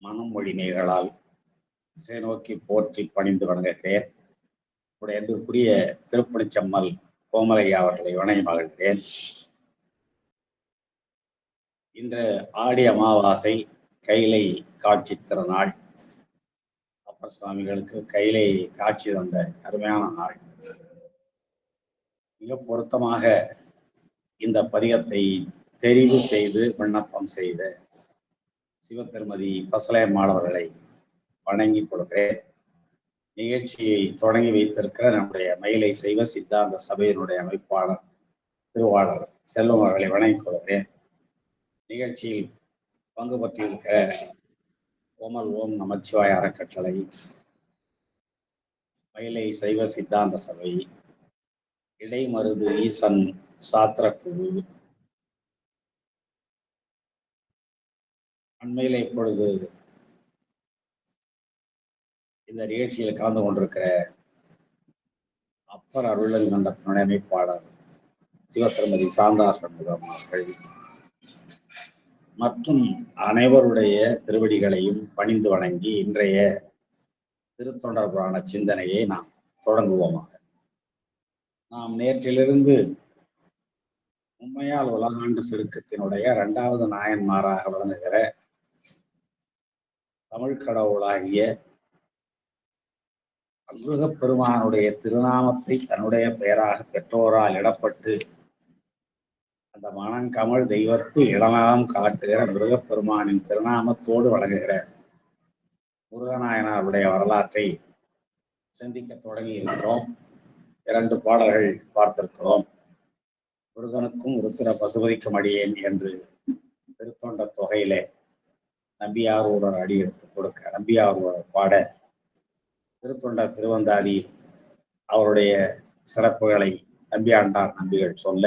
மனம் மொழி நெய்களால் நோக்கி போற்றி பணிந்து வணங்குகிறேன். உடைய அன்புக்குரிய திருப்பணிச்சம்மல் கோமலையா அவர்களை வணங்கி மகிழ்கிறேன். இன்று ஆடி அமாவாசை, கைலை காட்சி திருநாள். அப்பர் சுவாமிகளுக்கு கைலை காட்சி தந்த அருமையான நாள். மிக பொருத்தமாக இந்த பதிகத்தை தெரிவு செய்து விண்ணப்பம் செய்த சிவத்திருமதி பசலையம்மாள் அவர்களை வணங்கி கொடுக்கிறேன். நிகழ்ச்சியை தொடங்கி வைத்திருக்கிற நம்முடைய மயிலை சைவ சித்தாந்த சபையினுடைய அமைப்பாளர் திருவாளர் செல்வம் அவர்களை வணங்கி கொடுக்கிறேன். நிகழ்ச்சியில் பங்கு பற்றியிருக்கிற கோமல் ஓம் நமச்சிவாய அறக்கட்டளை, மயிலை சைவ சித்தாந்த சபை, இடைமருது ஈசன் சாத்திர குழு, அண்மையில் இப்பொழுது இந்த நிகழ்ச்சியில் கலந்து கொண்டிருக்கிற அப்பர் அருளல் மன்றத்தினுடைய அமைப்பாளர் சிவத்திருமதி சாந்தா சண்முகம் அவர்கள் மற்றும் அனைவருடைய திருவடிகளையும் பணிந்து வணங்கி இன்றைய திருத்தொண்டர் புராண சிந்தனையை நாம் தொடங்குவோமாக. நாம் நேற்றிலிருந்து உண்மையால் உலகாண்டு செருக்கத்தினுடைய 2வது நாயன்மாராக விளங்குகிற தமிழ் கடவுளாகிய முருகப்பெருமானுடைய திருநாமத்தை தன்னுடைய பெயராக பெற்றோரால் இடப்பட்டு அந்த மணங்கமழ் தெய்வத்து இளநாம் காட்டுகிற முருகப்பெருமானின் திருநாமத்தோடு வழங்குகிற முருகநாயனாருடைய வரலாற்றை சிந்திக்க தொடங்கி இருக்கிறோம். 2 பாடல்கள் பார்த்திருக்கிறோம். முருகனுக்கும் உருத்திர பசுபதிக்கும் அடியேன் என்று திருத்தொண்ட தொகையிலே நம்பியாரூரர் அடி எடுத்து கொடுக்க நம்பியாரூரர் பாட, திருத்தொண்ட திருவந்தாதி அவருடைய சிறப்புகளை நம்பியாண்டார் நம்பிகள் சொல்ல,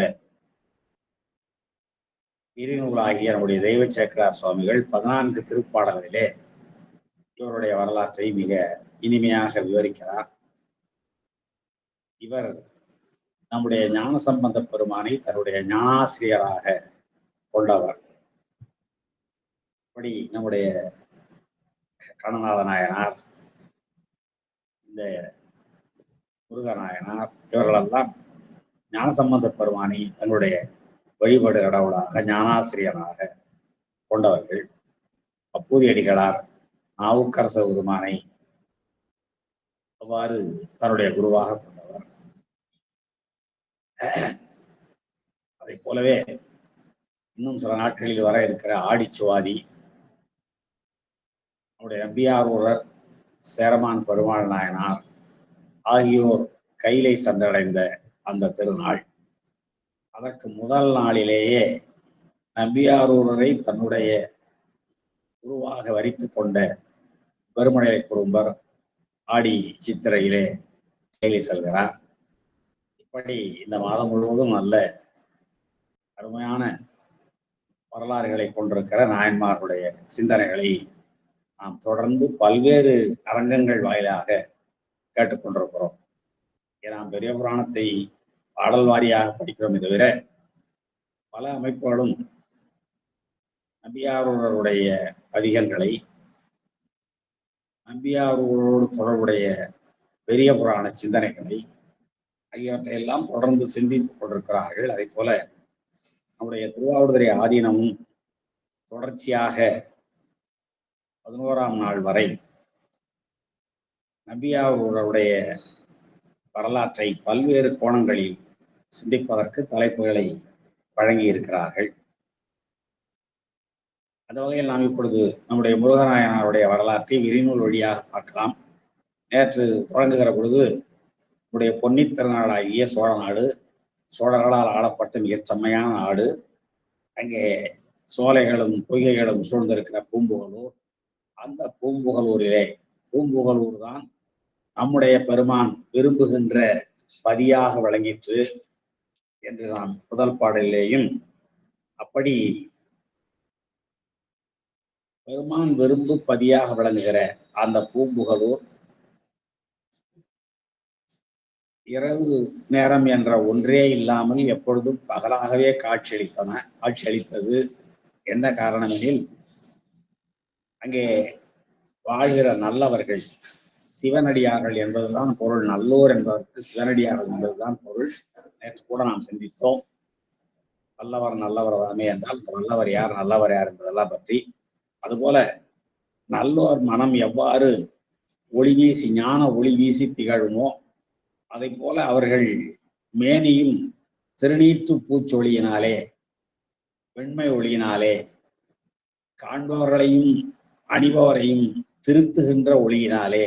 இருநூலாகிய நம்முடைய தெய்வ சேக்கரார் சுவாமிகள் 14 திருப்பாடல்களிலே இவருடைய வரலாற்றை மிக இனிமையாக விவரிக்கிறார். இவர் நம்முடைய ஞானசம்பந்த பெருமானை தன்னுடைய ஞானாசிரியராக கொண்டவர். இப்படி நம்முடைய கணநாத நாயனார், இந்த முருகநாயனார் இவர்களெல்லாம் ஞானசம்பந்த பெருமானை தன்னுடைய வழிபாடு கடவுளாக ஞானாசிரியராக கொண்டவர்கள். அப்பூதியடிகளார் நாவுக்கரச பெருமானை அவ்வாறு தன்னுடைய குருவாக கொண்டவர். அதை போலவே இன்னும் சில நாட்களில் வர இருக்கிற ஆடிச்சுவாதி, நம்முடைய நம்பியாரூரர், சேரமான் பெருமாள் நாயனார் ஆகியோர் கைலை சென்றடைந்த அந்த திருநாள். அதற்கு முதல் நாளிலேயே நம்பியாரூரரை தன்னுடைய குருவாக வரித்து கொண்ட பெருமழை குடும்பர் ஆடி சித்திரையிலே கைலை செல்கிறார். இப்படி இந்த மாதம் முழுவதும் நல்ல அருமையான வரலாறுகளை கொண்டிருக்கிற நாயன்மார்களுடைய சிந்தனைகளை நாம் தொடர்ந்து பல்வேறு அரங்கங்கள் வாயிலாக கேட்டுக்கொண்டிருக்கிறோம். நாம் பெரிய புராணத்தை பாடல் வாரியாக படிக்கிறோம். தவிர பல அமைப்புகளும் நம்பியாரூரருடைய பதிகங்களை, நம்பியாரூரோடு தொடர்புடைய பெரிய புராண சிந்தனைகளை ஆகியவற்றை எல்லாம் தொடர்ந்து சிந்தித்துக் கொண்டிருக்கிறார்கள். அதே போல நம்முடைய திருவாவடுதுறை ஆதீனமும் தொடர்ச்சியாக 11ஆம் நாள் வரை நம்பியாரூரருடைய வரலாற்றை பல்வேறு கோணங்களில் சிந்திப்பதற்கு தலைப்புகளை வழங்கி இருக்கிறார்கள். அந்த வகையில் நாம் இப்பொழுது நம்முடைய முருகநாயனாருடைய வரலாற்றை விரிநூல் வழியாக பார்க்கலாம். நேற்று தொடங்குகிற பொழுது நம்முடைய பொன்னி திருநாளாகிய சோழ நாடு, சோழர்களால் ஆளப்பட்ட மிகச் செம்மையான நாடு. அங்கே சோலைகளும் பொய்கைகளும் சூழ்ந்திருக்கிற பூம்புகலூர், அந்த பூம்புகலூர் தான் நம்முடைய பெருமான் விரும்புகின்ற பதியாக விளங்கிற்று என்று நாம் முதல் பாடலிலேயும், அப்படி பெருமான் விரும்பு பதியாக விளங்குகிற அந்த பூம்புகலூர் இரவு நேரம் என்ற ஒன்றே இல்லாமல் எப்பொழுதும் பகலாகவே காட்சியளித்தது. என்ன காரணம் எனில், அங்கே வாழ்கிற நல்லவர்கள் சிவனடியார்கள் என்பதுதான் பொருள். நல்லோர் என்பதற்கு சிவனடியார்கள் என்பதுதான் பொருள். நேற்று கூட நாம் சிந்தித்தோம். நல்லவர் நல்லவர் தாமே என்றால் நல்லவர் யார் நல்லவர் யார் என்பதெல்லாம் பற்றி. அதுபோல நல்லோர் மனம் எவ்வாறு ஒளி வீசி ஞான ஒளி வீசி திகழுமோ அதை போல அவர்கள் மேனியும் திருநீற்று பூச்சொலியினாலே வெண்மை ஒளியினாலே காண்பவர்களையும் அணிபவரையும் திருத்துகின்ற ஒளியினாலே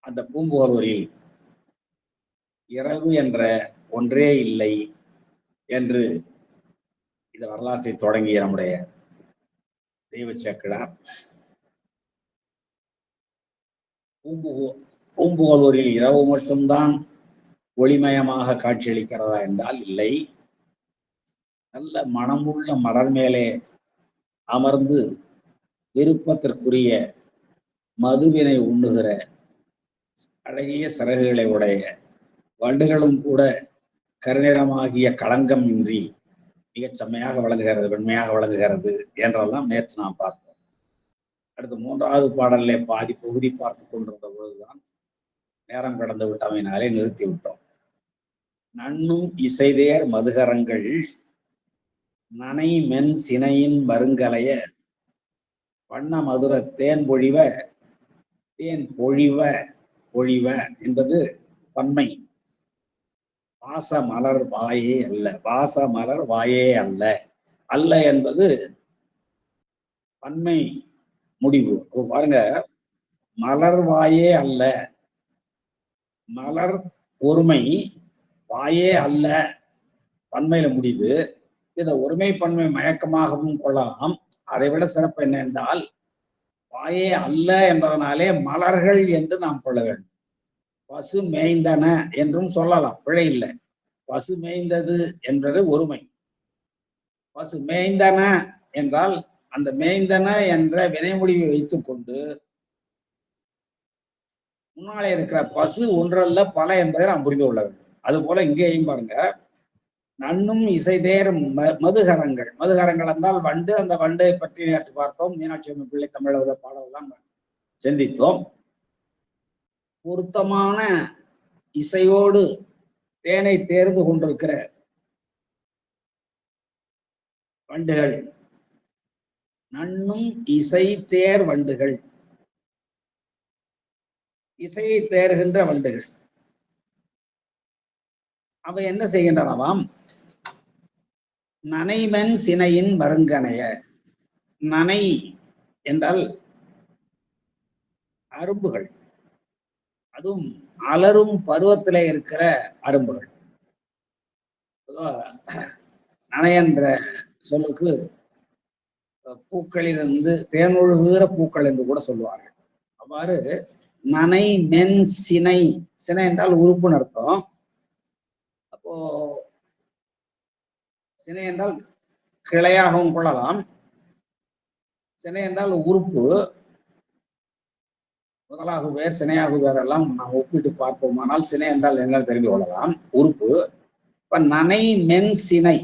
அந்த பூம்புகலூரில் இரவு என்ற ஒன்றே இல்லை என்று இந்த வரலாற்றை தொடங்கிய நம்முடைய தெய்வ சேக்கிழார் பூம்புகலூரில் இரவு மட்டும்தான் ஒளிமயமாக காட்சியளிக்கிறதா என்றால் இல்லை. நல்ல மனமுள்ள மலர் மேலே அமர்ந்து விருப்பத்திற்குரிய மதுவினை உண்ணுகிற அழகிய சிறகுகளை உடைய வண்டுகளும் கூட கருநிறமாகிய களங்கம் இன்றி மிகச் செம்மையாக விளங்குகிறது, வெண்மையாக விளங்குகிறது என்றெல்லாம் நேற்று நாம் பார்த்தோம். அடுத்து 3வது பாடலிலே பாதி பகுதி பார்த்து கொண்டிருந்த பொழுதுதான் நேரம் கடந்து விட்டமையினாலே நிறுத்தி விட்டோம். நன்னும் இசைதேர் மதுகரங்கள் நனை மென் சினையின் மருங்கலைய வண்ண மதுர தேன் பொழிவ தேன் பொழிவ பொழிவ என்பது பன்மை. வாச மலர் வாயே அல்ல, வாச மலர் வாயே அல்ல, அல்ல என்பது பன்மை முடிவு. பாருங்க, மலர் வாயே அல்ல, மலர் ஒருமை, வாயே அல்ல பன்மையில முடிவு. இந்த ஒருமை பன்மை மயக்கமாகவும் கொள்ளலாம். அதை விட சிறப்பு என்ன என்றால் வாயே அல்ல என்பதனாலே மலர்கள் என்று நாம் கொள்ள வேண்டும். பசு மேய்ந்தன என்றும் சொல்லலாம், பிழை இல்லை. பசு மேய்ந்தது என்பது ஒருமை. பசு மேய்ந்தன என்றால் அந்த மேய்ந்தன என்ற வினைமுடிவை வைத்துக் கொண்டு முன்னாலே இருக்கிற பசு ஒன்றல்ல பல என்பதை நாம் புரிந்து கொள்ள வேண்டும். அது போல இங்கேயும் பாருங்க, நன்னும் இசைதேர் மதுகரங்கள். மதுகரங்கள் என்றால் வண்டு. அந்த வண்டை பற்றி நேற்று பார்த்தோம். மீனாட்சி அம்மன் பிள்ளை தமிழக பாடலெல்லாம் சிந்தித்தோம். பொருத்தமான இசையோடு தேனை தேர்ந்து கொண்டிருக்கிற வண்டுகள், நன்னும் இசை தேர் வண்டுகள், இசையை தேர்கின்ற வண்டுகள். அவை என்ன செய்கின்றனவாம்? நனைமென் சினையின் மருங்கனைய. நனை என்றால் அரும்புகள், அதுவும் அலரும் பருவத்திலே இருக்கிற அரும்புகள். நனை என்ற சொல்லுக்கு பூக்களிலிருந்து தேனொழுகுகிற பூக்கள் என்று கூட சொல்லுவார்கள். அவ்வாறு நனை மென் சினை, சினை என்றால் உறுப்புன்னு அர்த்தம். அப்போ சினை என்றால் கிளையாகவும் கொள்ளலாம். சினை என்றால் உறுப்பு. முதலாக வேர், சினையாக வேர் எல்லாம் நாம் ஒப்பிட்டு பார்ப்போமானால் சினை என்றால் என்ன தெரிந்து கொள்ளலாம். உறுப்பு. இப்ப நனை மென் சினை,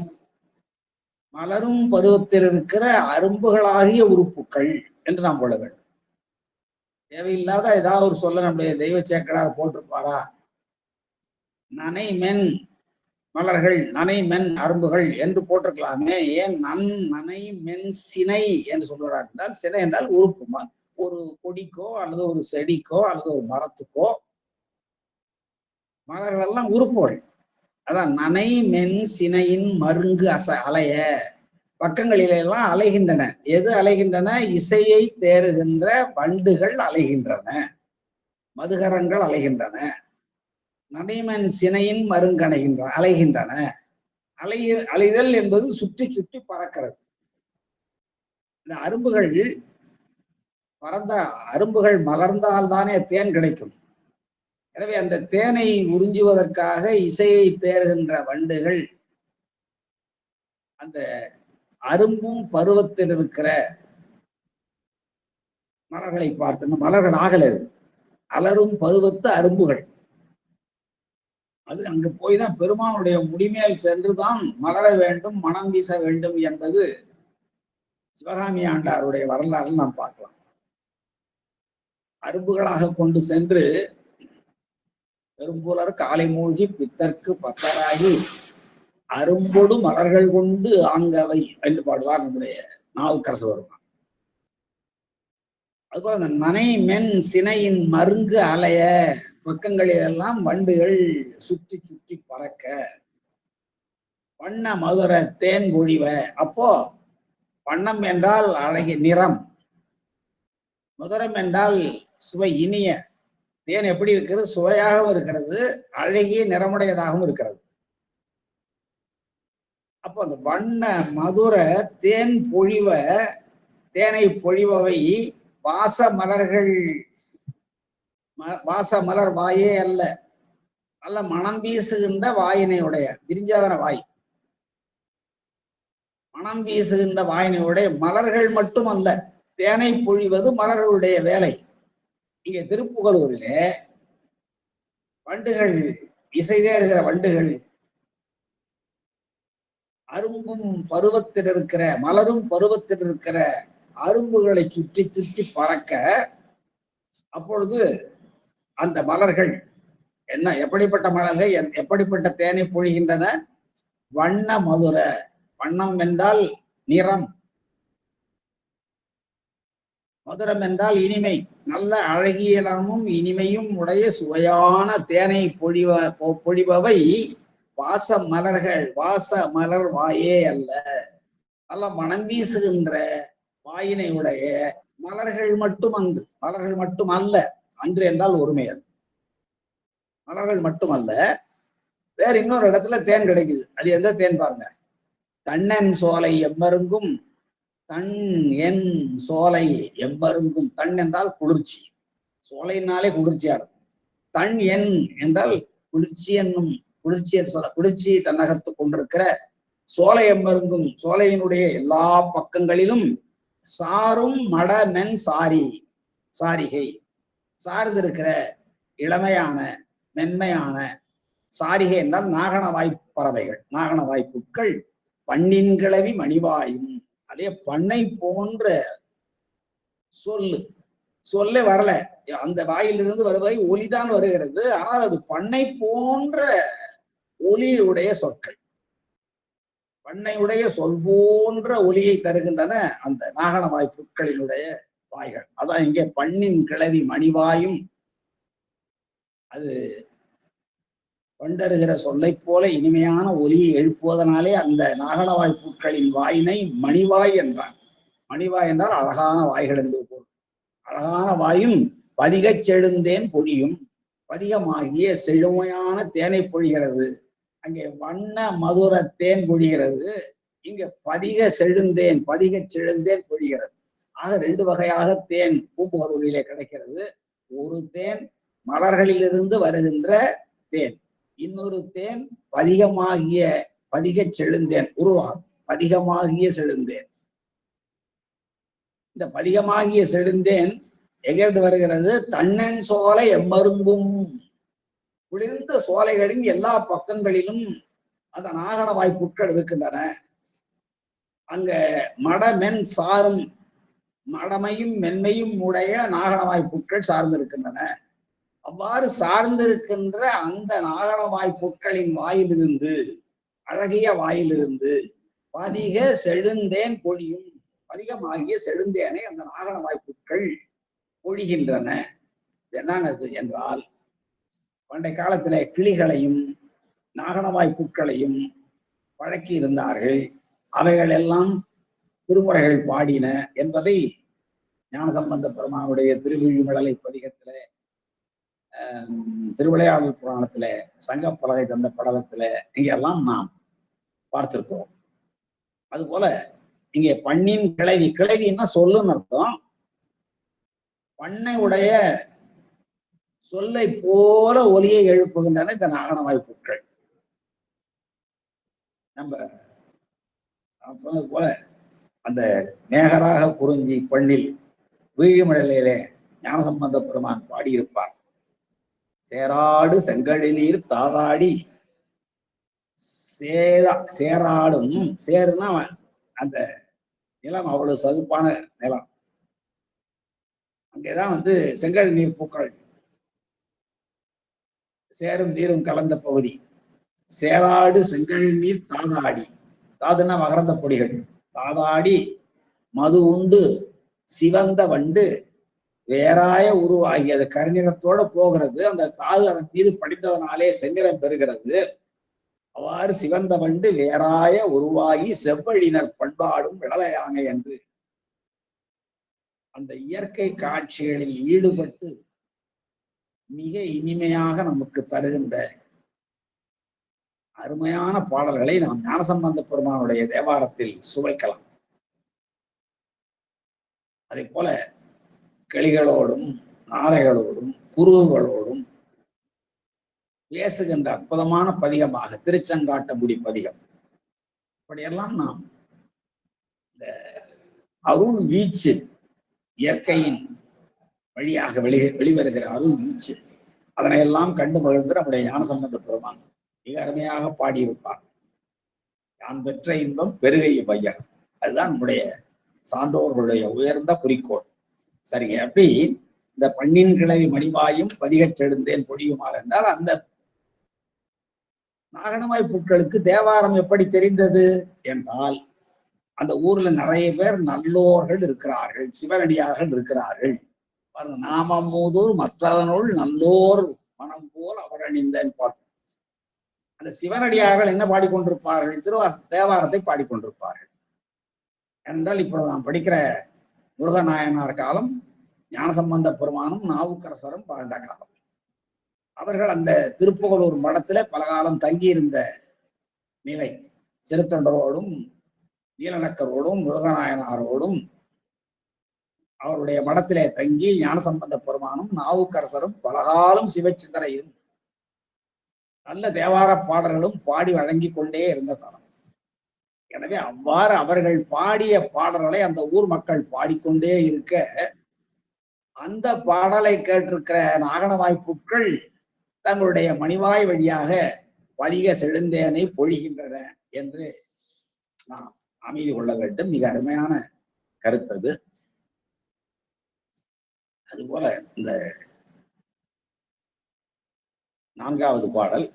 மலரும் பருவத்தில் இருக்கிற அரும்புகளாகிய உறுப்புகள் என்று நாம் கொள்ள வேண்டும். தேவையில்லாத ஏதாவது ஒரு சொல்ல நம்முடைய தெய்வ சேக்கடார் போட்டிருப்பாரா? நனை மென் மலர்கள், நனை மென் அரும்புகள் என்று போட்டிருக்கலாமே. ஏன் நனை மென் சினை என்று சொல்கிறார் என்றால், சினை என்றால் உறுப்பு. ஒரு கொடிக்கோ அல்லது ஒரு செடிக்கோ அல்லது ஒரு மரத்துக்கோ மலர்கள் எல்லாம் உறுப்புகள். அதான் நனை மென் சினையின் மருங்கு அலைய, பக்கங்களிலெல்லாம் அலைகின்றன. எது அலைகின்றன? இசையை தேறுகின்ற வண்டுகள் அலைகின்றன, மதுகரங்கள் அலைகின்றன. நனைமன் சினையின் மருங்கணைகின்ற அலைகின்றன. அலைதல் என்பது சுற்றி சுற்றி பறக்கிறது. இந்த அரும்புகள் பறந்த அரும்புகள் மலர்ந்தால்தானே தேன் கிடைக்கும். எனவே அந்த தேனை உறிஞ்சுவதற்காக இசையை தேர்கின்ற வண்டுகள் அந்த அரும்பும் பருவத்தில் இருக்கிற மலர்களை பார்த்து, மலர்கள் ஆகலது, அலரும் பருவத்து அரும்புகள். அது அங்கு போய்தான் பெருமானுடைய முடிமேல் சென்றுதான் மலர வேண்டும், மனம் வீச வேண்டும் என்பது சிவகாமி ஆண்டாருடைய வரலாறு நாம் பார்க்கலாம். அரும்புகளாக கொண்டு சென்று பெரும்புலர் காலை மூழ்கி பித்தர்க்கு பத்தராகி அரும்பொடு மலர்கள் கொண்டு ஆங்கவை என்று பாடுவார் நம்முடைய நாவுக்கரசு வருவான். அதுபோல அந்த நனை மென் சினையின் மருங்கு அலைய பக்கங்களிலெல்லாம் வண்டுகள் சுற்றி சுற்றி பறக்க வண்ண மதுர தேன் பொழிவ. அப்போ வண்ணம் என்றால் அழகிய நிறம், மதுரம் என்றால் சுவை இனிய. தேன் எப்படி இருக்கிறது? சுவையாகவும் இருக்கிறது, அழகிய நிறமுடையதாகவும் இருக்கிறது. அப்போ அந்த வண்ண மதுர தேன் பொழிவ, தேனை பொழிபவை வாச மலர்கள். வாச மலர் வாயே அல்ல, நல்ல மனம் வீசுகின்ற வாயினையுடைய விரிஞ்சாதன வாய், மனம் வீசுகின்ற வாயினையுடைய மலர்கள் மட்டுமல்ல, தேனை பொழிவது மலர்களுடைய வேலை. இங்கே திருப்புகலூரிலே வண்டுகள் இசைதே இருக்கிற வண்டுகள் அரும்பும் பருவத்தில் இருக்கிற மலரும் பருவத்தில் இருக்கிற அரும்புகளை சுற்றி சுற்றி பறக்க, அப்பொழுது அந்த மலர்கள் என்ன, எப்படிப்பட்ட மலர்கள், எப்படிப்பட்ட தேனை பொழிகின்றன? வண்ண மதுர. வண்ணம் என்றால் நிறம், மதுரம் என்றால் இனிமை. நல்ல அழகியலமும் இனிமையும் உடைய சுவையான தேனை பொழிபவை வாச மலர்கள். வாச மலர் வாயே அல்ல, நல்ல மனம் வீசுகின்ற வாயினை உடைய மலர்கள் மட்டும் அன்று. மலர்கள் மட்டும் அல்ல, அன்று என்றால் ஒருமை. அது மலர்கள் மட்டுமல்ல, வேற இன்னொரு இடத்துல தேன் கிடைக்குது. அது எந்த தேன் பாருங்க. தன்னன் சோலை எம்மருங்கும், தன் என் சோலை எம்மருங்கும். தன் என்றால் குளிர்ச்சி, சோலையினாலே குளிர்ச்சியா இருக்கும். தன் என் என்றால் குளிர்ச்சி என்னும், குளிர்ச்சி தன்னகத்து கொண்டிருக்கிற சோலை எம்மருங்கும். சோலையினுடைய எல்லா பக்கங்களிலும் சாரும் மட மென் சாரி, சாரிகை சார்ந்திருக்கிற இளமையான மென்மையான சாரிகை என்றால் நாகன வாய்ப்பறவைகள், நாகன வாய்ப்புக்கள். பண்ணின் கிளவி மணிவாயும். அதே பண்ணை போன்ற சொல்லே வரல, அந்த வாயிலிருந்து வருவதை ஒலிதான் வருகிறது. ஆனால் அது பண்ணை போன்ற ஒலியுடைய சொற்கள், பண்ணையுடைய சொல் போன்ற ஒலியை தருகின்றன அந்த நாகன வாய்ப்புக்களினுடைய வாய்கள். அதான் இங்கே பண்ணின் கிளவி மணிவாயும். அது கொண்டருகிற சொல்லை போல இனிமையான ஒலியை எழுப்புவதனாலே அந்த நாகன வாய்ப்புக்களின் வாயினை மணிவாய் என்றான். மணிவாய் என்றால் அழகான வாய்கள் என்பது போல். அழகான வாயும் பதிகச் செழுந்தேன் பொழியும். பதிகமாகிய செழுமையான தேனை பொழிகிறது. அங்கே வண்ண மதுர தேன் பொழிகிறது, இங்க பதிக செழுந்தேன், பதிகச் செழுந்தேன் பொழிகிறது. ஆக ரெண்டு வகையாக தேன் பூம்புகலூரிலே கிடைக்கிறது. ஒரு தேன் மலர்களிலிருந்து வருகின்ற தேன், இன்னொரு தேன் பதிகமாகிய பதிகச் செழுந்தேன் உருவாகும். பதிகமாகிய செழுந்தேன். இந்த பதிகமாகிய செழுந்தேன் எங்கிருந்து வருகிறது? தன்னன் சோலை எம்மருங்கும். குளிர்ந்த சோலைகளின் எல்லா பக்கங்களிலும் அந்த நாகன வாய்ப்புக்கள் இருக்கின்றன. அங்க மடமென் சாரும், மடமையும் மென்மையும் உடைய நாகன வாய்ப்புக்கள் சார்ந்திருக்கின்றன. அவ்வாறு சார்ந்திருக்கின்ற அந்த நாகன வாய்ப்புக்களின் வாயிலிருந்து, அழகிய வாயிலிருந்து பதிக செழுந்தேன் பொழியும். பதிகமாகிய செழுந்தேனை அந்த நாகன வாய்ப்புக்கள் பொழிகின்றன. என்னது என்றால், பண்டை காலத்திலே கிளிகளையும் நாகன வாய்ப்புக்களையும் வழக்கி இருந்தார்கள். அவைகள் எல்லாம் திருமுறைகள் பாடின என்பதை ஞானசம்பந்த பெருமானுடைய திருவிழிமழலை பதிகத்திலே, திருவிளையாடல் புராணத்துல, சங்கப்பலகை தந்த படலத்துல இங்கெல்லாம் நாம் பார்த்திருக்கிறோம். அதுபோல இங்கே பண்ணின் கிளவி, கிளவின்னா சொல்லுன்னு அர்த்தம். பண்ணை உடைய சொல்லை போல ஒலியை எழுப்புகின்றன இந்த நாகன வாய்ப்புக்கள். நம்ம சொன்னது போல அந்த மேகராக குறிஞ்சி பண்ணில் வீழிமழலையிலே ஞானசம்பந்த பெருமான் பாடியிருப்பார். சேராடு செங்கழிநீர் தாதாடி சேராடும், சேருன்னா அந்த நிலம் அவ்வளவு சதுப்பான நிலம். அங்கேதான் செங்கல் நீர் பூக்கள் சேரும் நீரும் கலந்த பகுதி. சேலாடு செங்கல் நீர் தாதாடி, தாதுன்னா மகரந்த பொடிகள். தாதாடி மது உண்டு சிவந்த வண்டு வேறாய உருவாகி அது கருநிறத்தோட போகிறது. அந்த தாது அதன் மீது படித்ததனாலே செந்நிறம் பெறுகிறது. அவ்வாறு சிவந்த வண்டு வேறாய உருவாகி செவ்வழினர் பண்பாடும் விடலையானை என்று அந்த இயற்கை காட்சிகளில் ஈடுபட்டு மிக இனிமையாக நமக்கு தருகின்ற அருமையான பாடல்களை நாம் ஞானசம்பந்த பெருமானுடைய தேவாரத்தில் சுவைக்கலாம். அதே போல கிளிகளோடும் நாரைகளோடும் குருவுகளோடும் பேசுகின்ற அற்புதமான பதிகமாக திருச்செங்காட்டங்குடி பதிகம். இப்படியெல்லாம் நாம் இந்த அருள் வீச்சு, இயற்கையின் வழியாக வெளிவருகிற அருள் வீச்சு, அதனை எல்லாம் கண்டு மகிழ்ந்து நம்முடைய ஞானசம்பந்த பெருமான் மிக அருமையாக பாடியிருப்பார். யான் பெற்ற இன்பம் பெருகை வையகம். அதுதான் நம்முடைய சான்றோர்களுடைய உயர்ந்த குறிக்கோள். சரிங்க. அப்படி இந்த பண்ணின் கிளவி மணிவாயும் பதிகச் செழுந்தேன் பொழியுமாறு என்றால் அந்த நாகனமாய் புட்களுக்கு தேவாரம் எப்படி தெரிந்தது என்றால், அந்த ஊர்ல நிறைய பேர் நல்லோர்கள் இருக்கிறார்கள், சிவனடியார்கள் இருக்கிறார்கள். நாமம் மூதூர் மற்றதனுள் நல்லோர் மனம் போல் அவர் அணிந்தேன் பாட்டு. அந்த சிவனடியார்கள் என்ன பாடிக்கொண்டிருப்பார்கள்? தேவாரத்தை பாடிக்கொண்டிருப்பார்கள். என்றால் இப்ப நாம் படிக்கிற முருகநாயனார் காலம் ஞானசம்பந்த பெருமானும் நாவுக்கரசரும் வாழ்ந்த காலம். அவர்கள் அந்த திருப்புகலூர் மடத்துல பல காலம் தங்கியிருந்த நிலை. சிறுத்தொண்டரோடும் நீலநக்கரோடும் முருகநாயனாரோடும் அவருடைய மடத்திலே தங்கி ஞானசம்பந்த பெருமானும் நாவுக்கரசரும் பலகாலம் சிவச்சிந்தனையும் நல்ல தேவார பாடல்களும் பாடி வழங்கி கொண்டே இருந்த காலம். எனவே அவ்வாறு அவர்கள் பாடிய பாடல்களை அந்த ஊர் மக்கள் பாடிக்கொண்டே இருக்க, அந்த பாடலை கேட்டிருக்கிற நாகனவாய்ப்புட்கள் தங்களுடைய மணிவாய் வழியாக பதிக செழுந்தேனை பொழிகின்றன என்று நாம் அமைதி கொள்ள வேண்டும். மிக அருமையான கருத்தது. அதுபோல இந்த 4வது பாடல்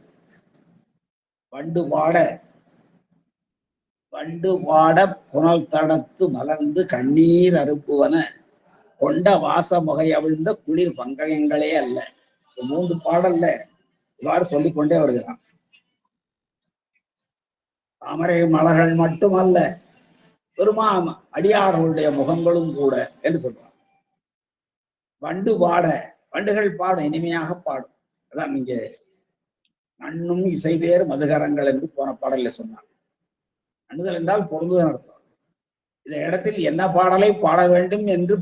வண்டு பாட புனல் தடத்து மலர்ந்து கண்ணீர் அறுப்புவன கொண்ட வாச முகை அவிழ்ந்த குளிர் பங்கயங்களே அல்ல. 3 பாடல்ல இவ்வாறு சொல்லிக்கொண்டே வருகிறான். தாமரை மலர்கள் மட்டுமல்ல, பெருமான் அடியார்களுடைய முகங்களும் கூட என்று சொல்றான். வண்டு பாட, வண்டுகள் பாடும், இனிமையாக பாடும். அதான் நீங்க நண்ணும் இசைதேர் மதுகரங்கள் என்று போன பாடல்ல சொன்னார். நண்ணுதல் என்றால் பொருந்துதல் அர்த்தம். இந்த இடத்தில் என்ன பாடலை பாட வேண்டும் என்று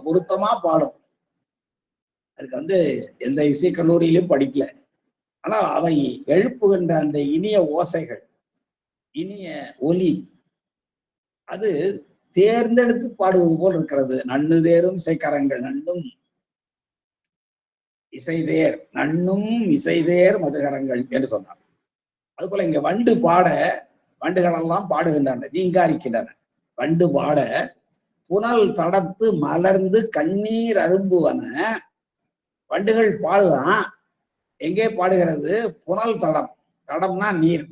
பொருத்தமா பாடும். அதுக்கு எந்த இசை கல்லூரியிலும் படிக்கல. ஆனால் அவை எழுப்புகின்ற அந்த இனிய ஓசைகள், இனிய ஒலி, அது தேர்ந்தெடுத்து பாடுவது போல் இருக்கிறது. நன்னு தேரும் இசைக்கரங்கள் நன்னும் இசைதேர், நன்னும் இசைதேர் மதுகரங்கள் என்று சொன்னார். அதுபோல இங்க வண்டு பாட, வண்டுகள் எல்லாம் பாடுகின்றன, நீங்காரிக்கின்றன. வண்டு பாட புனல் தடத்து மலர்ந்து கண்ணீர் அரும்புவன. வண்டுகள் பாடுதான். எங்கே பாடுகிறது? புனல் தடம். தடம்னா நீர்.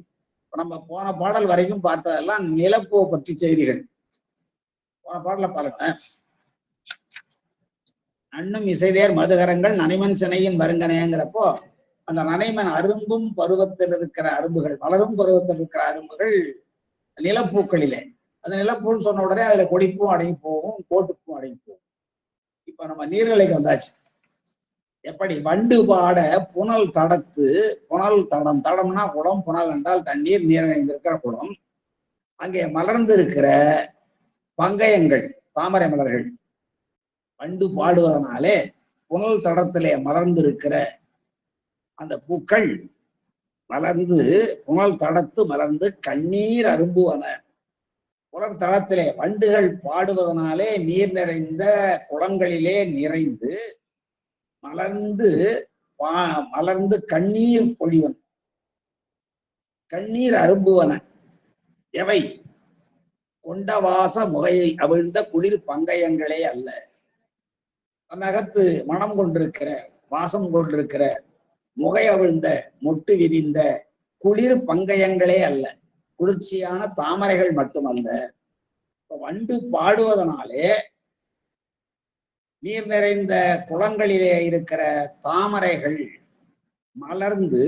நம்ம போன பாடல் வரைக்கும் பார்த்ததெல்லாம் நிலப்போ பற்றி செய்திகள். போன பாடல பாருங்க. அண்ணும் இசைதேர் மதுகரங்கள் நனைமன் சினையின் வருங்கனைங்கிறப்போ அந்த நனைமன் அரும்பும் பருவத்தில் இருக்கிற அரும்புகள், வளரும் பருவத்தில் இருக்கிற அரும்புகள் நிலப்பூக்களிலே. அந்த நிலப்பூன்னு சொன்ன உடனே அதுல கொடிப்பும் அடங்கி போகும், கோட்டுப்பும் அடங்கி போகும். இப்ப நம்ம நீர்நிலைக்கு வந்தாச்சு. எப்படி? வண்டு பாட புனல் தடத்து, புனல் தடம், தடம்னா குளம், புனல் என்றால் தண்ணீர், நீர் நிறைந்திருக்கிற குளம். அங்கே மலர்ந்து இருக்கிற பங்கயங்கள், தாமரை மலர்கள். வண்டு பாடுவதனாலே புனல் தடத்திலே மலர்ந்திருக்கிற அந்த பூக்கள் மலர்ந்து, புனல் தடத்து மலர்ந்து கண்ணீர் அரும்புவன. புனல் தடத்திலே வண்டுகள் பாடுவதனாலே நீர் நிறைந்த குளங்களிலே நிறைந்து மலர்ந்து கண்ணீர் பொழிவன், கண்ணீர் அரும்புவன. எவை? கொண்டவாச முகையை அவிழ்ந்த குளிர் பங்கயங்களே அல்ல. தன்னகத்து மனம் கொண்டிருக்கிற, வாசம் கொண்டிருக்கிற, முகை அவிழ்ந்த, மொட்டு விரிந்த குளிர் பங்கயங்களே அல்ல, குளிர்ச்சியான தாமரைகள் மட்டுமல்ல. வண்டு பாடுவதனாலே நீர் நிறைந்த குளங்களிலே இருக்கிற தாமரைகள் மலர்ந்து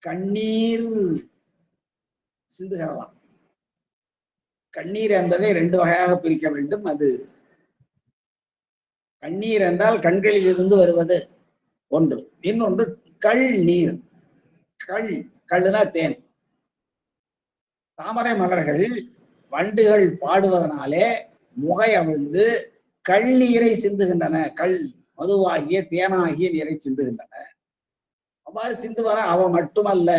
கண்ணீர் சிந்துகிறதாம். கண்ணீர் என்பதை ரெண்டு வகையாக பிரிக்க வேண்டும். அது கண்ணீர் என்றால் கண்களில் இருந்து வருவது ஒன்று, இன்னொன்று கள் நீர். கள்ளுனா தேன். தாமரை மலர்கள் வண்டுகள் பாடுவதனாலே முகை அவிழ்ந்து கண்ணீரை சிந்துகின்றன. கள் மதுவாகிய தேனாகிய நீரை சிந்துகின்றன. அவ்வாறு சிந்துவன அவ மட்டுமல்ல,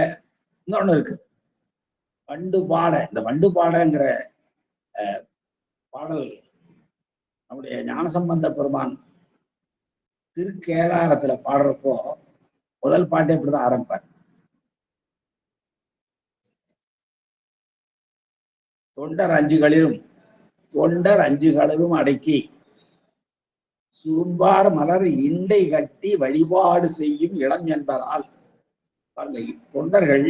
இன்னொன்னு இருக்கு. வண்டு பாட, இந்த வண்டு பாடங்கிற பாடல் நம்முடைய ஞானசம்பந்த பெருமான் திருக்கேதாரத்துல பாடுறப்போ முதல் பாட்டை இப்படிதான் ஆரம்பிப்பார். தொண்டர் அஞ்சுகளிலும் அடக்கி சுரும்பார் மலர் இண்டை கட்டி வழிபாடு செய்யும் இடம் என்பதால் தொண்டர்கள்,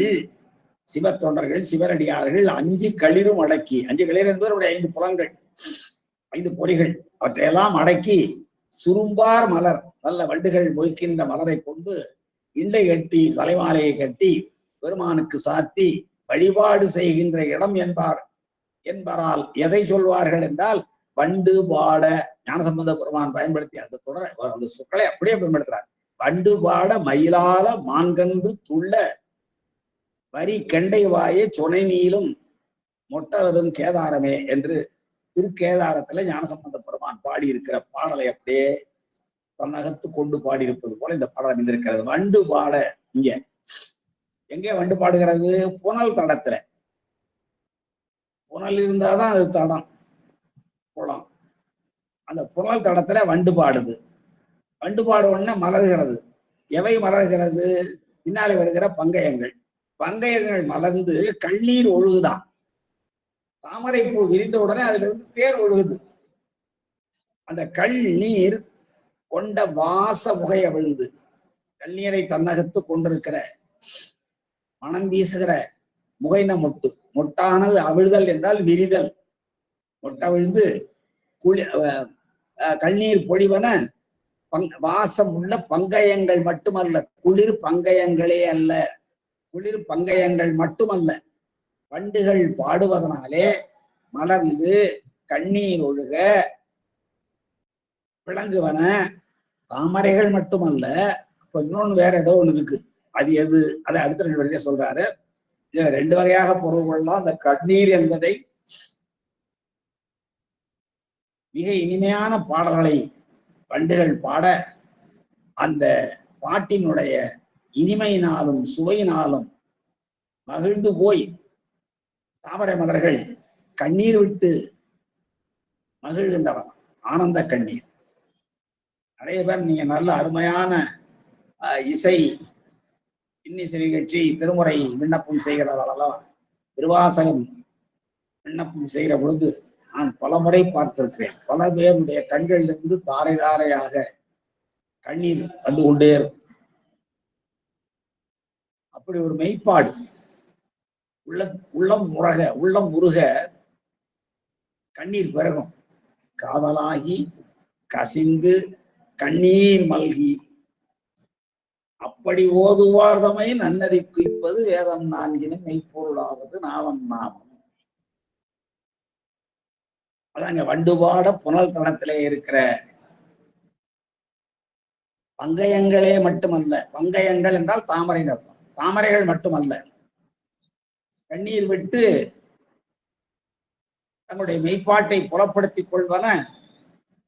சிவ தொண்டர்கள், சிவனடியார்கள் 5 களிரும் அடக்கி, 5 களிர் என்பது 5 புலன்கள், 5 பொறிகள், அவற்றையெல்லாம் அடக்கி சுரும்பார் மலர், நல்ல வண்டுகள் மொய்க்கின்ற மலரை கொண்டு இண்டை கட்டி, தலைமாலையை கட்டி பெருமானுக்கு சாத்தி வழிபாடு செய்கின்ற இடம் என்பாரால் எதை சொல்வார்கள் என்றால் வண்டு பாட. ஞானசம்பந்த பெருமான் பயன்படுத்தி அந்த தொடரை, அந்த சொற்களை அப்படியே பயன்படுத்துறார். வண்டு பாட மயிலால மான்கன்று துள்ள வரி கெண்டை வாயே சொனை நீளும் மொட்டவதும் கேதாரமே என்று திருக்கேதாரத்துல ஞானசம்பந்த பெருமான் பாடியிருக்கிற பாடலை அப்படியே தன்னகத்து கொண்டு பாடியிருப்பது போல இந்த பாடல் அமைந்திருக்கிறது. வண்டு பாட இங்க எங்கே வண்டு பாடுகிறது? புனல் தடத்துல. புனல் இருந்தாதான் அது தடம், குளம். அந்த புனல் தடத்துல வண்டு பாடுது. வண்டு பாடுவோன்னா மலர்கிறது. எவை மலர்கிறது? பின்னாலே வருகிற பங்கயங்கள். பங்கயங்கள் மலர்ந்து கண்ணீர் ஒழுகுதான். தாமரை பூ விரிந்த உடனே அதுல இருந்து தேர் ஒழுகுது. அந்த கண்ணீர் கொண்ட வாச முகைய விழுந்து, கண்ணீரை தன்னகத்து கொண்டிருக்கிற மனம் வீசுகிற முகைன மொட்டு. மொட்டானது அவிழ்தல் என்றால் விரிதல். மொட்டவிழ்ந்து கண்ணீர் பொழிவன வாசம் உள்ள பங்கயங்கள் மட்டுமல்ல, குளிர் பங்கயங்களே அல்ல. குளிர் பங்கயங்கள் மட்டுமல்ல, வண்டுகள் பாடுவதனாலே மலர்ந்து கண்ணீர் ஒழுக விளங்குவன தாமரைகள் மட்டுமல்ல. இப்ப இன்னொன்னு வேற ஏதோ ஒண்ணு இருக்கு. அது எது? அதை அடுத்த 2 வரையில சொல்றாரு. இதுல 2 வகையாக பொருள் கொள்ளலாம். அந்த கண்ணீர் என்பதை மிக இனிமையான பாடல்களை வண்டுகள் பாட, அந்த பாட்டினுடைய இனிமையினாலும் சுவையினாலும் மகிழ்ந்து போய் தாமரை மலர்கள் கண்ணீர் விட்டு மகிழ்கின்றன. ஆனந்த கண்ணீர். நிறைய பேர் நீங்க நல்ல அருமையான இசை இன்னிசை நிகழ்ச்சி, திருமுறை விண்ணப்பம் செய்கிறவர்களெல்லாம் திருவாசகம் விண்ணப்பம் செய்கிற பொழுது நான் பல முறை பார்த்திருக்கிறேன். பல பேருடைய கண்களிலிருந்து தாரை தாரையாக கண்ணீர் வந்து கொண்டே இருக்கும். அப்படி ஒரு மெய்ப்பாடு. உள்ளம் உருக கண்ணீர் பெருகும். காதலாகி கசிந்து கண்ணீர் மல்கி அப்படி ஓதுவார்தமை நன்னறி குய்ப்பது வேதம் 4 மெய்ப்பொருளாவது நாவன் நாமம். அதாங்க வண்டுபாட புனல் தடத்திலே இருக்கிற பங்கயங்களே மட்டுமல்ல. பங்கயங்கள் என்றால் தாமரை அர்த்தம். தாமரைகள் மட்டுமல்ல, கண்ணீர் விட்டு தங்களுடைய மெய்ப்பாட்டை புலப்படுத்திக் கொள்வன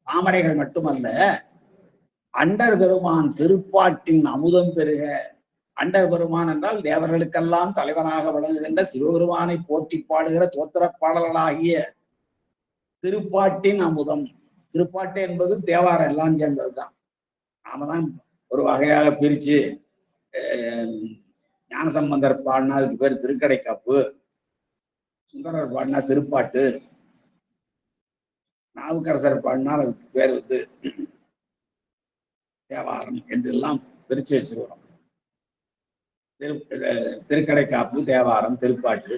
தாமரைகள் மட்டுமல்ல, அண்டர் பெருமான் திருப்பாட்டின் அமுதம் பெருக. அண்டர் பெருமான் என்றால் தேவர்களுக்கெல்லாம் தலைவனாக விளங்குகின்ற சிவபெருமானை போற்றி பாடுகிற தோத்திர பாடல்களாகிய திருப்பாட்டின் அமுதம். திருப்பாட்டு என்பது தேவாரம் எல்லாம் சேர்ந்ததுதான். நாம தான் ஒரு வகையாக பிரிச்சு ஞானசம்பந்தர் பாடினா அதுக்கு பேர் திருக்கடை காப்பு, சுந்தரர் பாடினா திருப்பாட்டு, நாவுக்கரசர் பாடினால் அதுக்கு பேர் தேவாரம் என்றெல்லாம் பிரிச்சு வச்சிருக்கிறோம். திருக்கடைக்காப்பு, தேவாரம், திருப்பாட்டு,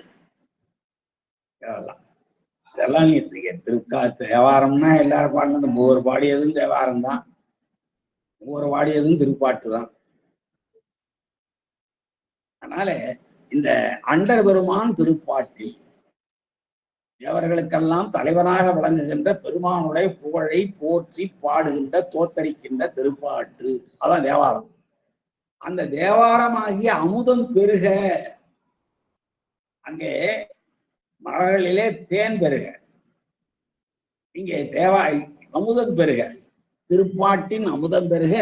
இதெல்லாம் தேவாரம்னா எல்லாரும் பாடினது மூவர் பாடியதும் தேவாரம் தான், மூவர் பாடியதும் திருப்பாட்டு தான். அதனால இந்த அண்டர் பெருமான் திருப்பாட்டில் தேவர்களுக்கெல்லாம் தலைவனாக விளங்குகின்ற பெருமானுடைய புகழை போற்றி பாடுகின்ற தோத்தரிக்கின்ற திருப்பாட்டு, அதான் தேவாரம். அந்த தேவாரமாகிய அமுதம் பெருக, அங்கே மலர்களிலே தேன் பெருக, இங்கே அமுதம் பெருக, திருப்பாட்டின் அமுதம் பெருக,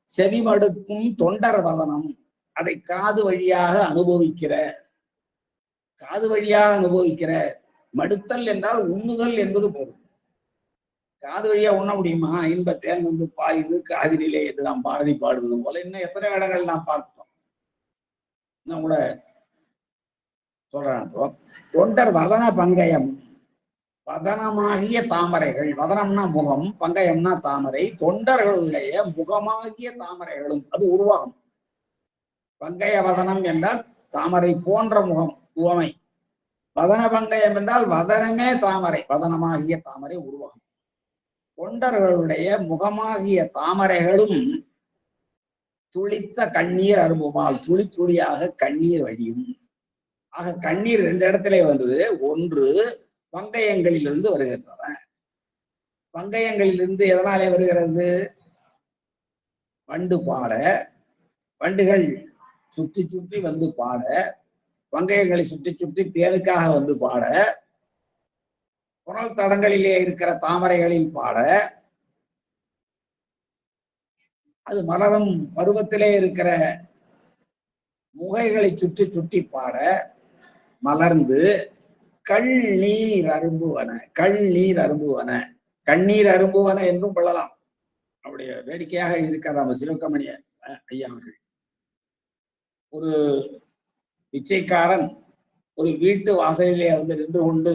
செவிமடுக்கும் தொண்டர் வதனம், அதை காது வழியாக அனுபவிக்கிற, காது வழியாக அனுபவிக்கிற. மடுத்தல் என்றால் உண்ணுதல் என்பது பொருள். காது வழியா உண்ண முடியுமா? இன்பத்தேன் வந்து பாயுது காதிலே என்று நாம் பாரதி பாடுவது போல இன்னும் எத்தனை இடங்கள் நாம் பார்த்தோம். இன்னும் கூட சொல்றேன், தொண்டர் வதன பங்கயம், வதனமாகிய தாமரைகள், வதனம்னா முகம், பங்கயம்னா தாமரை, தொண்டர்களுடைய முகமாகிய தாமரைகளும், அது உருவாகும். பங்கய வதனம் என்றால் தாமரை போன்ற முகம், உவமை. வதன பங்கயம் என்றால் வதனமே தாமரை, வதனமாகிய தாமரை உருவாகும். தொண்டர்களுடைய முகமாகிய தாமரைகளும் துளித்த கண்ணீர் அரும்புமால், துளி துளியாக கண்ணீர் வடியும். ஆக கண்ணீர் ரெண்டு இடத்துல வந்தது. ஒன்று பங்கயங்களிலிருந்து வருகின்றன. பங்கயங்களிலிருந்து எதனாலே வருகிறது? வண்டு பாட, வண்டுகள் சுற்றி சுற்றி வந்து பாட, பங்கயங்களை சுற்றி சுற்றி தேனுக்காக வந்து பாட, புனல் தடங்களிலே இருக்கிற தாமரைகளில் பாட, அது மலரும் பருவத்திலே இருக்கிற முகைகளை சுற்றி சுற்றி பாட, மலர்ந்து கண்ணீர் அரும்புவன, கண்ணீர் அரும்புவன, கண்ணீர் அரும்புவன என்றும் கொள்ளலாம். அவருடைய வேடிக்கையாக இருக்கிற நம்ம சிவகமணி ஐயா அவர்கள், ஒரு பிச்சைக்காரன் ஒரு வீட்டு வாசலிலே வந்து நின்று கொண்டு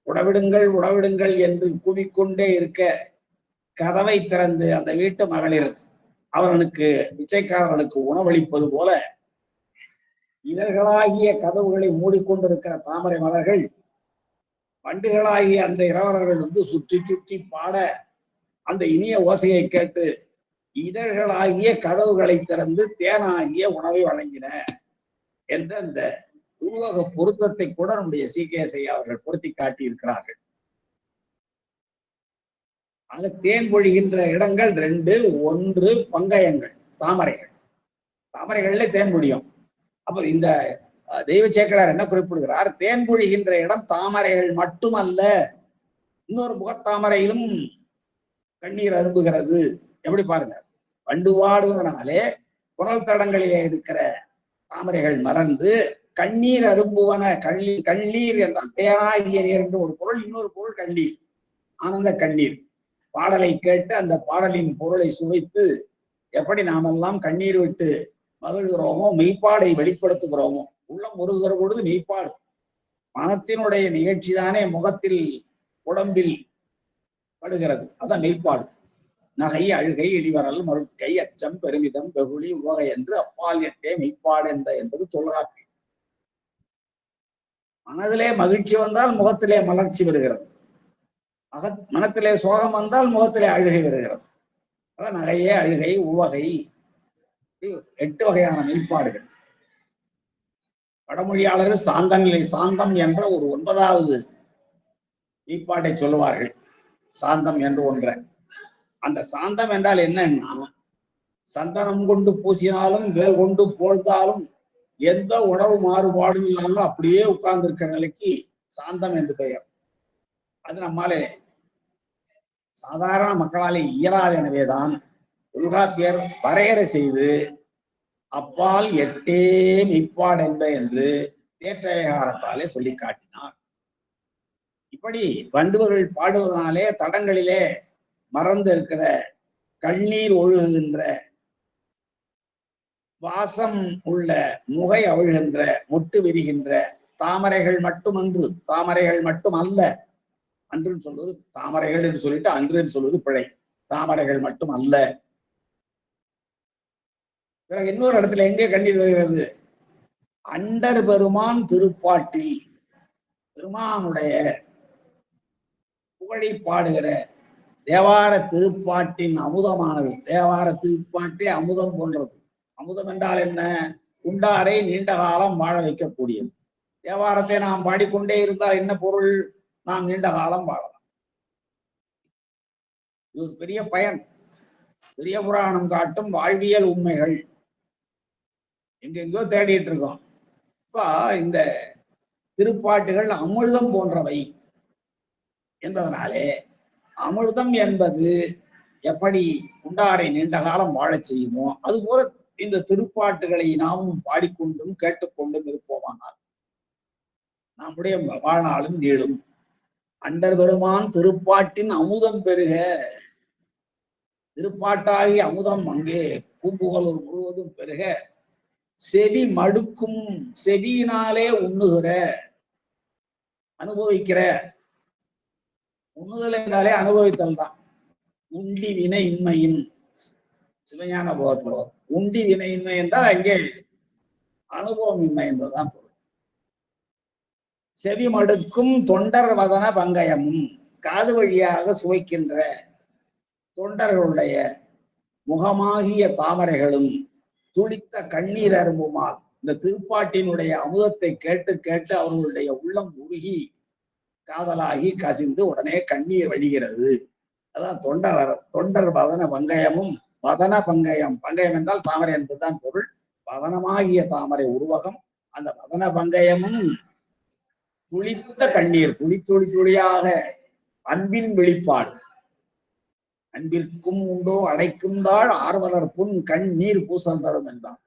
உணவிடுங்கள் உணவிடுங்கள் என்று கூவிக்கொண்டே இருக்க, கதவை திறந்து அந்த வீட்டு மகளிர் அவர்களுக்கு, பிச்சைக்காரர்களுக்கு உணவளிப்பது போல இதழ்களாகிய கதவுகளை மூடிக்கொண்டிருக்கிற தாமரை மலர்கள், வண்டுகளாகிய அந்த இரவலர்கள் வந்து சுற்றி சுற்றி பாட, அந்த இனிய ஓசையை கேட்டு இதழ்களாகிய கதவுகளை திறந்து தேனாகிய உணவை வழங்கின என்ற அந்த உருவக பொருத்தத்தை கூட நம்முடைய சி.கே.எஸ். அவர்கள் பொருத்தி காட்டி இருக்கிறார்கள். ஆக தேன் பொழிகின்ற இடங்கள் ரெண்டு. ஒன்று பங்கயங்கள், தாமரைகள், தாமரைகள்ல தேன் பொழியும். அப்ப இந்த தெய்வ சேக்கடார் என்ன குறிப்பிடுகிறார்? தேன் பொழிகின்ற இடம் தாமரைகள் மட்டுமல்ல, இன்னொரு முகத்தாமரையிலும் கண்ணீர் அரும்புகிறது. எப்படி பாருங்க, வண்டு வாடுவதனாலே புனல் தடங்களிலே இருக்கிற தாமரைகள் மலர்ந்து கண்ணீர் அரும்புவன. கண்ணீர் என்றால் தேனாகிய நீர் என்று ஒரு பொருள், இன்னொரு பொருள் கண்ணீர், ஆனந்த கண்ணீர். பாடலை கேட்டு அந்த பாடலின் பொருளை சுவைத்து எப்படி நாமெல்லாம் கண்ணீர் விட்டு மகிழ்கிறோமோ, மெய்ப்பாடை வெளிப்படுத்துகிறோமோ, உள்ளம் உருகிற பொழுது மெய்ப்பாடு, மனத்தினுடைய நிகழ்ச்சி தானே முகத்தில் உடம்பில் படுகிறது, அதான் மெய்ப்பாடு. நகை, அழுகை, இடிவரல், மருட்கை, அச்சம், பெருமிதம், வெகுளி, உவகை என்று அப்பால் எட்டே மெய்ப்பாடு என்பது தொல்காப்பியம். மனதிலே மகிழ்ச்சி வந்தால் முகத்திலே மலர்ச்சி வருகிறது, மனத்திலே சோகம் வந்தால் முகத்திலே அழுகை வருகிறது. அதான் நகையே, அழுகை, உவகை, 8 வகையான மெய்ப்பாடுகள். வடமொழியாளர்கள் சாந்தநிலை, சாந்தம் என்ற ஒரு 9வது மெய்ப்பாட்டை சொல்லுவார்கள். சாந்தம் என்று ஒன்றை. அந்த சாந்தம் என்றால் என்னன்னா, சந்தனம் கொண்டு பூசினாலும் வேல் கொண்டு போழ்ந்தாலும் எந்த உணவு மாறுபாடும் இல்லாமல் அப்படியே உட்கார்ந்து இருக்கிற நிலைக்கு சாந்தம் என்று பெயர். அது நம்மாலே சாதாரண மக்களாலே இயலாது. எனவேதான் தொல்காப்பியர் வரையறை செய்து அப்பால் எட்டே மெய்ப்பாடு என்று தேற்றையகாரத்தாலே சொல்லி காட்டினார். இப்படி வண்டுகள் பாடுவதனாலே தடங்களிலே மறந்து இருக்கிற கண்ணீர் ஒழுகுகின்ற, வாசம் உள்ள முகை அவிழ்கின்ற, மொட்டு விரிகின்ற தாமரைகள் மட்டுமன்று, தாமரைகள் மட்டும் அல்ல. அன்றுன்னு சொல்வது தாமரைகள் என்று சொல்லிட்டு அன்று சொல்வது பிழை. தாமரைகள் மட்டும் அல்ல. இன்னொரு இடத்துல எங்கே கண்ணீர் வருகிறது? அண்டர் பெருமான் திருப்பாட்டில் பெருமானுடைய புகழை பாடுகிற தேவார திருப்பாட்டின் அமுதமானது. தேவார திருப்பாட்டே அமுதம் போன்றது. அமுதம் என்றால் என்ன? உண்டாரை நீண்ட காலம் வாழ வைக்கக்கூடியது. தேவாரத்தை நாம் பாடிக்கொண்டே இருந்தால் என்ன பொருள்? நாம் நீண்ட காலம் வாழலாம். இது ஒரு பெரிய பயன். பெரிய புராணம் காட்டும் வாழ்வியல் உண்மைகள் எங்கெங்கோ தேடிட்டு இருக்கோம். இப்ப இந்த திருப்பாட்டுகள் அமிர்தம் போன்றவை என்பதனாலே அமிர்தம் என்பது எப்படி உண்டாரை நீண்ட காலம் வாழச் செய்யுமோ அதுபோல இந்த திருப்பாட்டுகளை நாமும் பாடிக்கொண்டும் கேட்டுக்கொண்டும் இருப்போமானால் நம்முடைய வாழ்நாளும் நீளும். அண்டர் பெருமான் திருப்பாட்டின் அமுதம் பெருக. திருப்பாட்டாகி அமுதம் அங்கே பூம்புகலூர் முழுவதும் பெருக. செவி மடுக்கும், செவியினாலே உண்ணுகிற, அனுபவிக்கிற. உண்ணுதல் என்றாலே அனுபவித்தல் தான். உண்டி வினை இன்மையின் சிவஞான போகத்தில் உண்டி வினை இன்மை என்றால் அங்கே அனுபவம் இன்மை என்பதுதான் பொருள். செவி மடுக்கும் தொண்டர் வதன பங்கயமும், காது வழியாக சுவைக்கின்ற தொண்டர்களுடைய முகமாகிய தாமரைகளும் துளித்த கண்ணீர் அரும்புமால் இந்த திருப்பாட்டினுடைய அமுதத்தை கேட்டு கேட்டு அவர்களுடைய உள்ளம் உருகி காதலாகி கசிந்து உடனே கண்ணீர் வழிகிறது. அதான் தொண்டர் வதன பங்கயமும். வதன பங்கயம், பங்கயம் என்றால் தாமரை என்பதுதான் பொருள். வதனமாகிய தாமரை உருவகம். அந்த வதன பங்கயமும் துளித்த கண்ணீர், துளி துளி துளியாக அன்பின் வெளிப்பாடு. அன்பிற்கும் உண்டோ அடைக்கும் தாழ் ஆர்வலர் புன் கண் நீர் பூசல் தரும் என்றான்.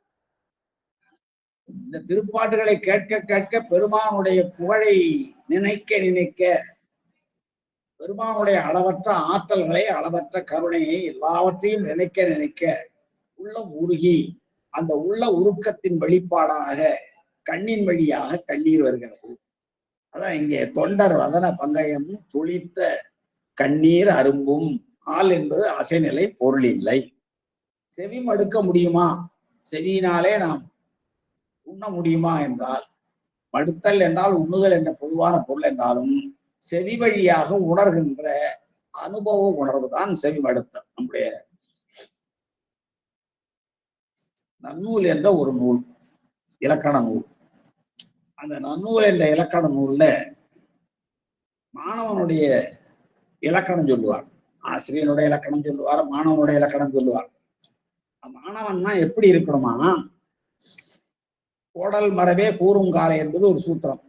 இந்த திருப்பாட்டுகளை கேட்க கேட்க பெருமானுடைய புகழை நினைக்க நினைக்க, பெருமானுடைய அளவற்ற ஆற்றல்களை, அளவற்ற கருணையை எல்லாவற்றையும் நினைக்க நினைக்க உள்ளம் உருகி அந்த உள்ள உருக்கத்தின் வெளிப்பாடாக கண்ணின் வழியாக கண்ணீர் வருகிறது. அதான் இங்கே தொண்டர் வதன பங்கயம் துளித்த கண்ணீர் அரும்பும். ஆள் என்பது அசைநிலை, பொருள் இல்லை. செவி மடுக்க முடியுமா? செவியினாலே நாம் உண்ண முடியுமா என்றால், மடுத்தல் என்றால் உண்ணுதல் என்ற பொதுவான பொருள் என்றாலும் செவி வழியாக உணர்கின்ற அனுபவ உணர்வு தான் செவி மடுத்தல். நம்முடைய நன்னூல் என்ற ஒரு நூல், இலக்கண நூல். அந்த நன்னூல் என்ற இலக்கண நூல்ல மாணவனுடைய இலக்கணம் சொல்லுவார். ஆசிரியனுடைய இலக்கணம் சொல்லுவார், மாணவனுடைய இலக்கணம் சொல்லுவார். மாணவன்னா எப்படி இருக்கணுமா? கோடல் மரபே கூறுங்காலை என்பது ஒரு சூத்திரம்.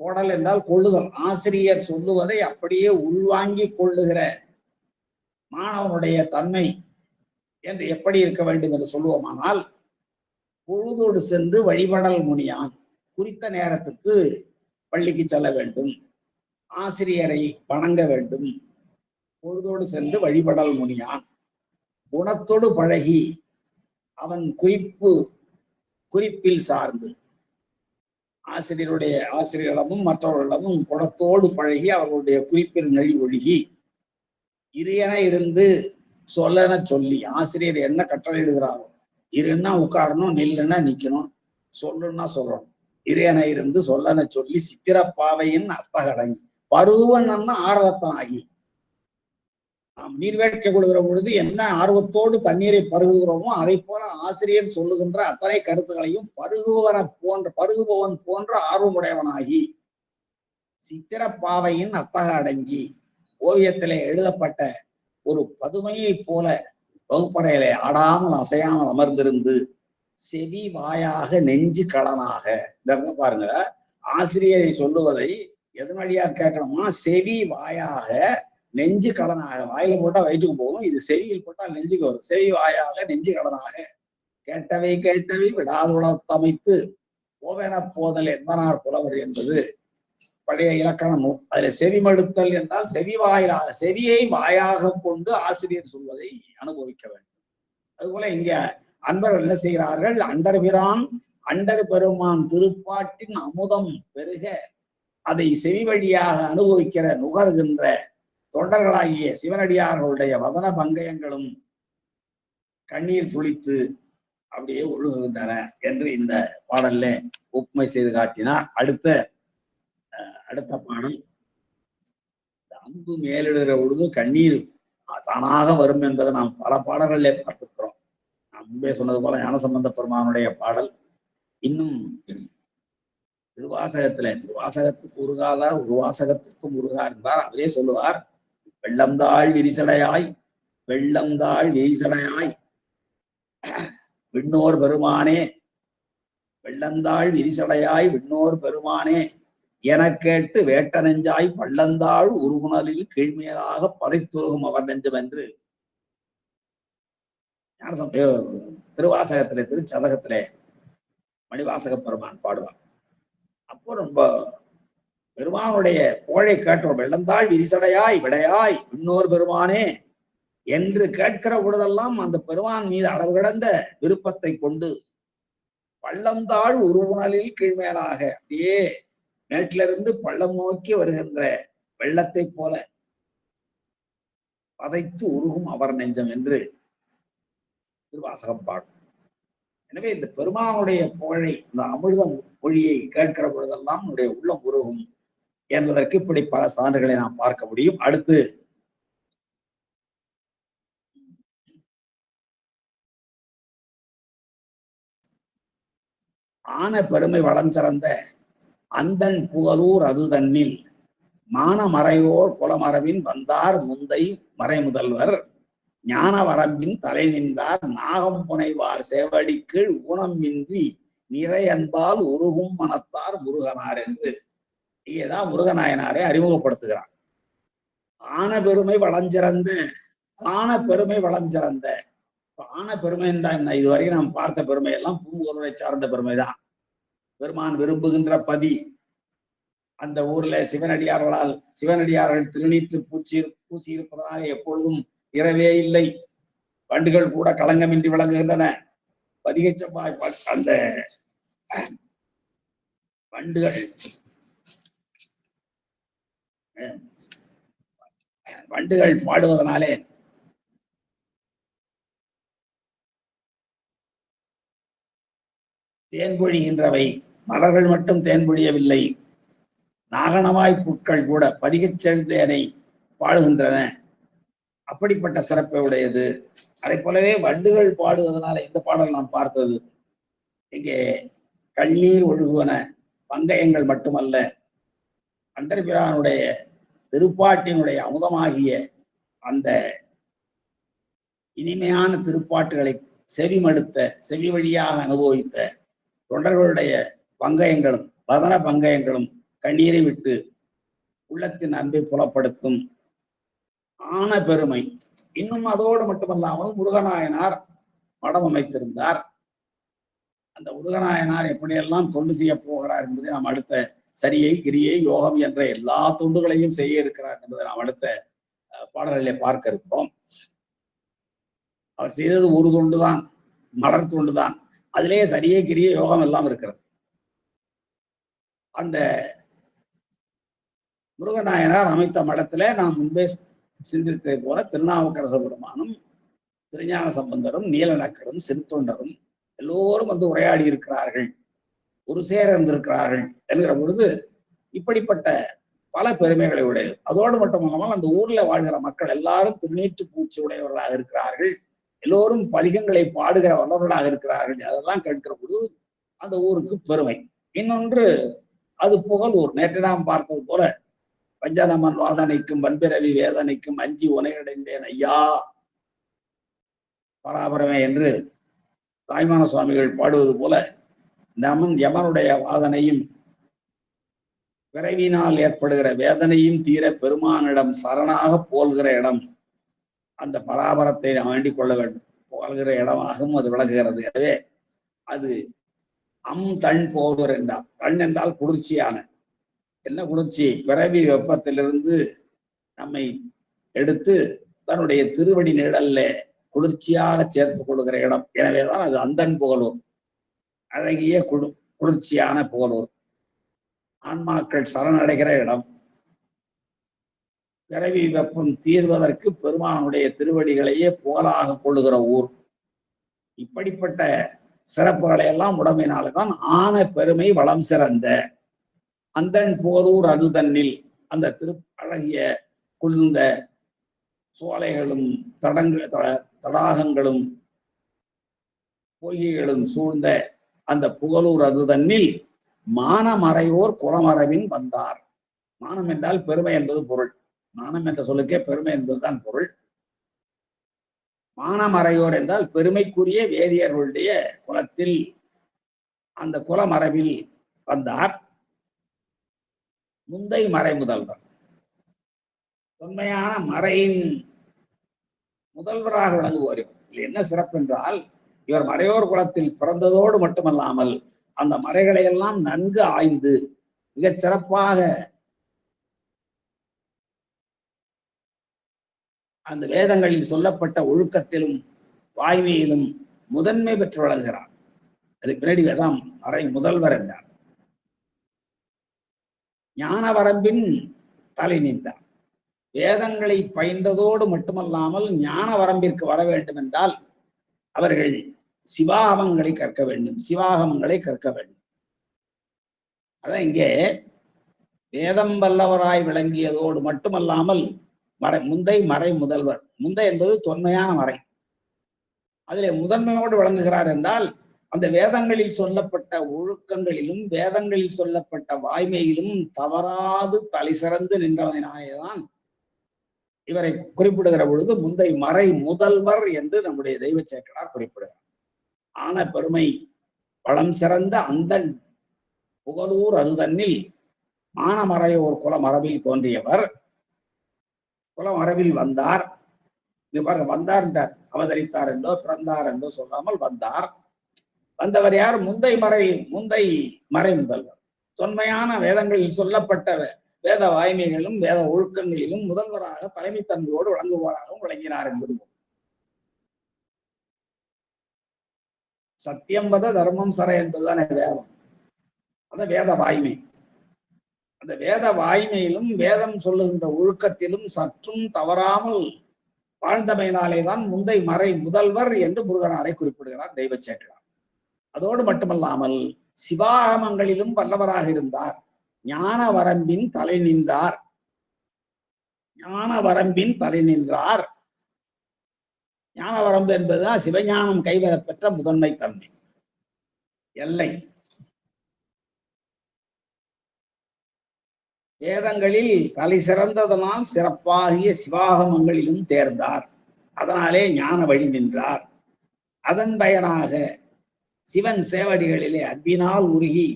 கோடல் என்றால் கொள்ளுதல். ஆசிரியர் சொல்லுவதை அப்படியே உள்வாங்கி கொள்ளுகிற மாணவனுடைய தன்மை என்று எப்படி இருக்க வேண்டும் என்று சொல்லுவோமானால், பொழுதோடு சென்று வழிபடல் முனியான். குறித்த நேரத்துக்கு பள்ளிக்கு செல்ல வேண்டும், ஆசிரியரை வணங்க வேண்டும். பொழுதோடு சென்று வழிபடல் முனியான். குணத்தோடு பழகி அவன் குறிப்பில் சார்ந்து ஆசிரியரிடமும் மற்றவர்களிடமும் குணத்தோடு பழகி அவர்களுடைய குறிப்பில் நெழி ஒழுகி இறையென இருந்து சொல்லன சொல்லி, ஆசிரியர் என்ன கட்டளையிடுகிறாரோ, இருன்னா உட்காரணும், நில்லுன்னா நிக்கணும், சொல்லுன்னா சொல்லணும். இறையென இருந்து சொல்லன சொல்லி சித்திரப்பாவையின் அர்த்தகடங்கி பருவன்னா ஆர்வத்தனாகி, நாம் நீர்வேட்கை கொள்கிற பொழுது என்ன ஆர்வத்தோடு தண்ணீரை பருகுகிறோமோ அதை போல ஆசிரியர் சொல்லுகின்ற அத்தனை கருத்துக்களையும் பருகுபவன் போன்ற ஆர்வமுடையவனாகி, சித்திரப்பாவையின் அத்தக அடங்கி, ஓவியத்திலே எழுதப்பட்ட ஒரு பதுமையை போல வகுப்பறையிலே ஆடாமல் அசையாமல் அமர்ந்திருந்து செவி வாயாக நெஞ்சு களனாக. இந்த பாருங்க, ஆசிரியரை சொல்லுவதை எதன் வழியாக கேட்கணுமா? செவி வாயாக நெஞ்சு களனாக. வாயில போட்டா வயிற்றுக்கு போகும், இது செவியில் போட்டா நெஞ்சுக்கு வரும். செவி வாயாக நெஞ்சு களனாக கேட்டவை கேட்டவை விடாதுளத்தமைத்து ஓவென போதல் என்பனார் புலவர் என்பது பழைய இலக்கண நூல். அதுல செவி மடுத்தல் என்றால் செவியை வாயாக கொண்டு ஆசிரியர் சொல்வதை அனுபவிக்க வேண்டும். அதுபோல இங்க அன்பர்கள் என்ன செய்கிறார்கள்? அண்டர்பிரான் அண்டர் பெருமான் திருப்பாட்டின் அமுதம் பெருக அதை செவி வழியாக அனுபவிக்கிற நுகர்கின்ற தொண்டர்களாகிய சிவனடியார்களுடைய வதன பங்கயங்களும் கண்ணீர் துளித்து அப்படியே ஒழுகுகின்றன என்று இந்த பாடல்ல ஒப்புமை செய்து காட்டினார். அடுத்த பாடல், அன்பு மேலிடுகிற பொழுது கண்ணீர் தானாக வரும் என்பதை நாம் பல பாடல்களிலே பார்த்திருக்கிறோம். நான் முன்பே சொன்னது போல ஞானசம்பந்த பெருமானுடைய பாடல் இன்னும் திருவாசகத்துக்கு உருகாதார் உருவாசகத்துக்கும் உருகா என்பார். அவரே சொல்லுவார், வெள்ளம்தாள் விரிசடையாய் விண்ணோர் பெருமானே, வெள்ளந்தாள் விரிசடையாய் விண்ணோர் பெருமானே என கேட்டு வேட்ட நெஞ்சாய் பள்ளந்தாள் உருகுணலில் கீழ்மையாக பதைத்துருகும் அவர் நெஞ்சம் என்று திருவாசகத்திலே திருச்சதகத்திலே மணிவாசக பெருமான் பாடுவார். அப்போ ரொம்ப பெருமானுடைய புகழை கேட்டோம். வெள்ளந்தாள் விரிசடையாய் விடையாய் விண்ணோர் பெருமானே என்று கேட்கிற பொழுதெல்லாம் அந்த பெருமான் மீது அளவு கடந்த விருப்பத்தை கொண்டு பள்ளம்தாள் உருவுணலில் கீழ்மேலாக அப்படியே மேட்டிலிருந்து பள்ளம் நோக்கி வருகின்ற வெள்ளத்தை போல பதைத்து உருகும் அவர் நெஞ்சம் என்று திருவாசகம் பாடும். எனவே இந்த பெருமானுடைய புகழை, இந்த அமிர்தம் மொழியை கேட்கிற பொழுதெல்லாம் நம்முடைய உள்ளம் உருகும் என்பதற்கு இப்படி பல சான்றுகளை நாம் பார்க்க முடியும். அடுத்து ஆன பெருமை வளம் சிறந்த அந்தன் புகழூர் அது தன்னில் மான மறையோர் குலமரபின் வந்தார் முந்தை மறைமுதல்வர் ஞான வரம்பின் தலை நின்றார் நாகம் புனைவார் சேவடி கீழ் ஊனமின்றி நிறை அன்பால் உருகும் மனத்தார் முருகனார் என்று இங்கேதான் முருகநாயனாரை அறிமுகப்படுத்துகிறார். ஆன பெருமை வளஞ்சிறந்த ஆன பெருமை என்றா என்ன? இதுவரைக்கும் நாம் பார்த்த பெருமை எல்லாம் பூங்கோதை சார்ந்த பெருமைதான். பெருமான் விரும்புகின்ற பதி, அந்த ஊர்ல சிவனடியார்கள் திருநீற்று பூசி இருப்பதனால எப்பொழுதும் இரவே இல்லை, வண்டுகள் கூட களங்கமின்றி விளங்குகின்றன. பதிகை செவ்வாய் அந்த வண்டுகள் பாடுவதனாலே தேன்பொழிகின்றவை, மலர்கள் மட்டும் தேன்பொழியவில்லை, நாகனமாய் புட்கள் கூட பதிகச் செழுந்தேனை பாடுகின்றன. அப்படிப்பட்ட சிறப்பை உடையது. அதை போலவே வண்டுகள் பாடுவதனால இந்த பாடல் நாம் பார்த்தது, இங்கே கண்ணீர் ஒழுகுவன பங்கயங்கள் மட்டுமல்ல, அண்டர்பிரானுடைய திருப்பாட்டினுடைய அமுதமாகிய அந்த இனிமையான திருப்பாட்டுகளை செவி வழியாக அனுபவித்த தொண்டர்களுடைய பங்கயங்களும் வதன பங்கயங்களும் கண்ணீரை விட்டு உள்ளத்தின் அன்பை புலப்படுத்தும் ஆன பெருமை. இன்னும் அதோடு மட்டுமல்லாமல் முருகநாயனார் மடம் அமைத்திருந்தார். அந்த முருகநாயனார் எப்படியெல்லாம் தொண்டு செய்ய போகிறார் என்பதை நாம் அடுத்த சரியை கிரியை யோகம் என்ற எல்லா தொண்டுகளையும் செய்ய இருக்கிறார் என்பதை நாம் அடுத்த பாடல்களை பார்க்க இருக்கிறோம். அவர் செய்தது ஒரு தொண்டுதான், மலர் தொண்டுதான். அதிலேயே சரியை கிரியை யோகம் எல்லாம் இருக்கிறது. அந்த முருகநாயனார் அமைத்த மடத்துல நாம் முன்பே சிந்தித்ததை போல திருநாவுக்கரச பெருமானும் திருஞான சம்பந்தரும் நீலநக்கரும் சிறுத்தொண்டரும் எல்லோரும் வந்து உரையாடி இருக்கிறார்கள், ஒரு சேர இருந்திருக்கிறார்கள் என்கிற பொழுது இப்படிப்பட்ட பல பெருமைகளை உடையது. அதோடு மட்டுமல்லாமல் அந்த ஊர்ல வாழ்கிற மக்கள் எல்லாரும் திருநீற்று பூச்சி உடையவர்களாக இருக்கிறார்கள், எல்லோரும் பதிகங்களை பாடுகிற வல்லவர்களாக இருக்கிறார்கள். அதெல்லாம் கேட்கிற பொழுது அந்த ஊருக்கு பெருமை. இன்னொன்று, அது புகழூர். நேற்று நாம் பார்த்தது போல பஞ்சநமன் வாதனைக்கும் வன்பிறவி வேதனைக்கும் அஞ்சி உனையடைந்தேன் ஐயா பராபரமே என்று தாய்மான சுவாமிகள் பாடுவது போல, யமனுடைய வாதனையும் பிறவினால் ஏற்படுகிற வேதனையும் தீர பெருமானிடம் சரணாக போல்கிற இடம் அந்த பராபரத்தை நாம் வேண்டிக் கொள்ள வேண்டும். போல்கிற இடமாகவும் அது விளங்குகிறது. எனவே அது தன் போவர் என்றால், தன் என்றால் குளிர்ச்சியான, என்ன குளிர்ச்சி? பிறவி வெப்பத்திலிருந்து நம்மை எடுத்து தன்னுடைய திருவடி நிழல்ல குளிர்ச்சியாக சேர்த்துக் கொள்கிற இடம். எனவேதான் அது அந்தன் புகழூர். அழகிய குளிர்ச்சியான போலூர், ஆன்மாக்கள் சரணடைகிற இடம், பிறவி வெப்பம் தீர்வதற்கு பெருமானுடைய திருவடிகளையே புகழாக கொள்ளுகிற ஊர். இப்படிப்பட்ட சிறப்புகளை எல்லாம் உடம்பினால்தான் ஆன பெருமை வளம் சிறந்த அந்தன் போரூர் அது தன்னில், அந்த அழகிய குளிர்ந்த சோலைகளும் தடாகங்களும் பொய்கைகளும் சூழ்ந்த அந்த புகழூர் அது தன்னில் மானமறையோர் குலமரபின் வந்தார். மானம் என்றால் பெருமை என்பது பொருள். மானம் என்ற சொல்லுக்கே பெருமை என்பதுதான் பொருள். மானமறையோர் என்றால் பெருமைக்குரிய வேதியர்களுடைய குலத்தில், அந்த குலமரபில் வந்தார். முந்தை மறை முதல்வர், தொன்மையான மறையின் முதல்வராக விளங்குவோர். என்ன சிறப்பு என்றால், இவர் மறையோர் குலத்தில் பிறந்ததோடு மட்டுமல்லாமல் அந்த மறைகளை எல்லாம் நன்கு ஆய்ந்து மிகச் சிறப்பாக அந்த வேதங்களில் சொல்லப்பட்ட ஒழுக்கத்திலும் வாய்மையிலும் முதன்மை பெற்று வழங்குகிறார். அதுக்கு பின்னாடி வேதாம் மறை முதல்வர் என்றார். ஞான வரம்பின் தலை நின்றார். வேதங்களை பயின்றதோடு மட்டுமல்லாமல் ஞான வரம்பிற்கு வர வேண்டும் என்றால் அவர்கள் சிவாகமங்களை கற்க வேண்டும், சிவாகமங்களை கற்க வேண்டும். அதான் இங்கே வேதம் வல்லவராய் விளங்கியதோடு மட்டுமல்லாமல் முந்தை மறை முதல்வர். முந்தை என்பது தொன்மையான மறை, அதிலே முதன்மையோடு விளங்குகிறார் என்றால் அந்த வேதங்களில் சொல்லப்பட்ட ஒழுக்கங்களிலும் வேதங்களில் சொல்லப்பட்ட வாய்மையிலும் தவறாது தலை சிறந்து நின்றவனாயேதான் இவரை குறிப்பிடுகிற பொழுது முந்தை மறை முதல்வர் என்று நம்முடைய தெய்வ சேக்கடார் குறிப்பிடுகிறார். ஆன பெருமை வளம் சிறந்த அந்த புகழூர் அது தன்னில் மானமறையோர் குலமரபில் தோன்றியவர், குலமரபில் வந்தார். இது பாருங்க, வந்தார் என்றார், அவதரித்தார் என்றோ பிறந்தார் என்றோ சொல்லாமல் வந்தார். வந்தவர் யார்? முந்தை மறை முதல்வர். தொன்மையான வேதங்களில் சொல்லப்பட்ட வேத வாய்மைகளும் வேத ஒழுக்கங்களிலும் முதல்வராக தலைமைத்தன்மையோடு விளங்குவோராகவும் விளங்கினார் என்பது சத்தியம் வத தர்மம் சர என்பதுதான் வேதம். அந்த வேத வாய்மை, அந்த வேத வாய்மையிலும் வேதம் சொல்லுகின்ற ஒழுக்கத்திலும் சற்றும் தவறாமல் வாழ்ந்தமையினாலேதான் முந்தை மறை முதல்வர் என்று முருகனாரை குறிப்பிடுகிறார் தெய்வ சேக்கடார். அதோடு மட்டுமல்லாமல் சிவாகமங்களிலும் வல்லவராக இருந்தார். ஞான வரம்பின் தலை நின்றார். ஞான வரம்பின் தலை நின்றார். ஞான வரம்பு என்பதுதான் சிவஞானம் கைவரப்பெற்ற முதன்மை தன்மை, எல்லை. வேதங்களில் தலை சிறந்ததனால் சிறப்பாகிய சிவாகமங்களிலும் தேர்ந்தார். அதனாலே ஞான வழி நின்றார். அதன் பயனாக சிவன் சேவடிகளிலே அன்பினால் உருகி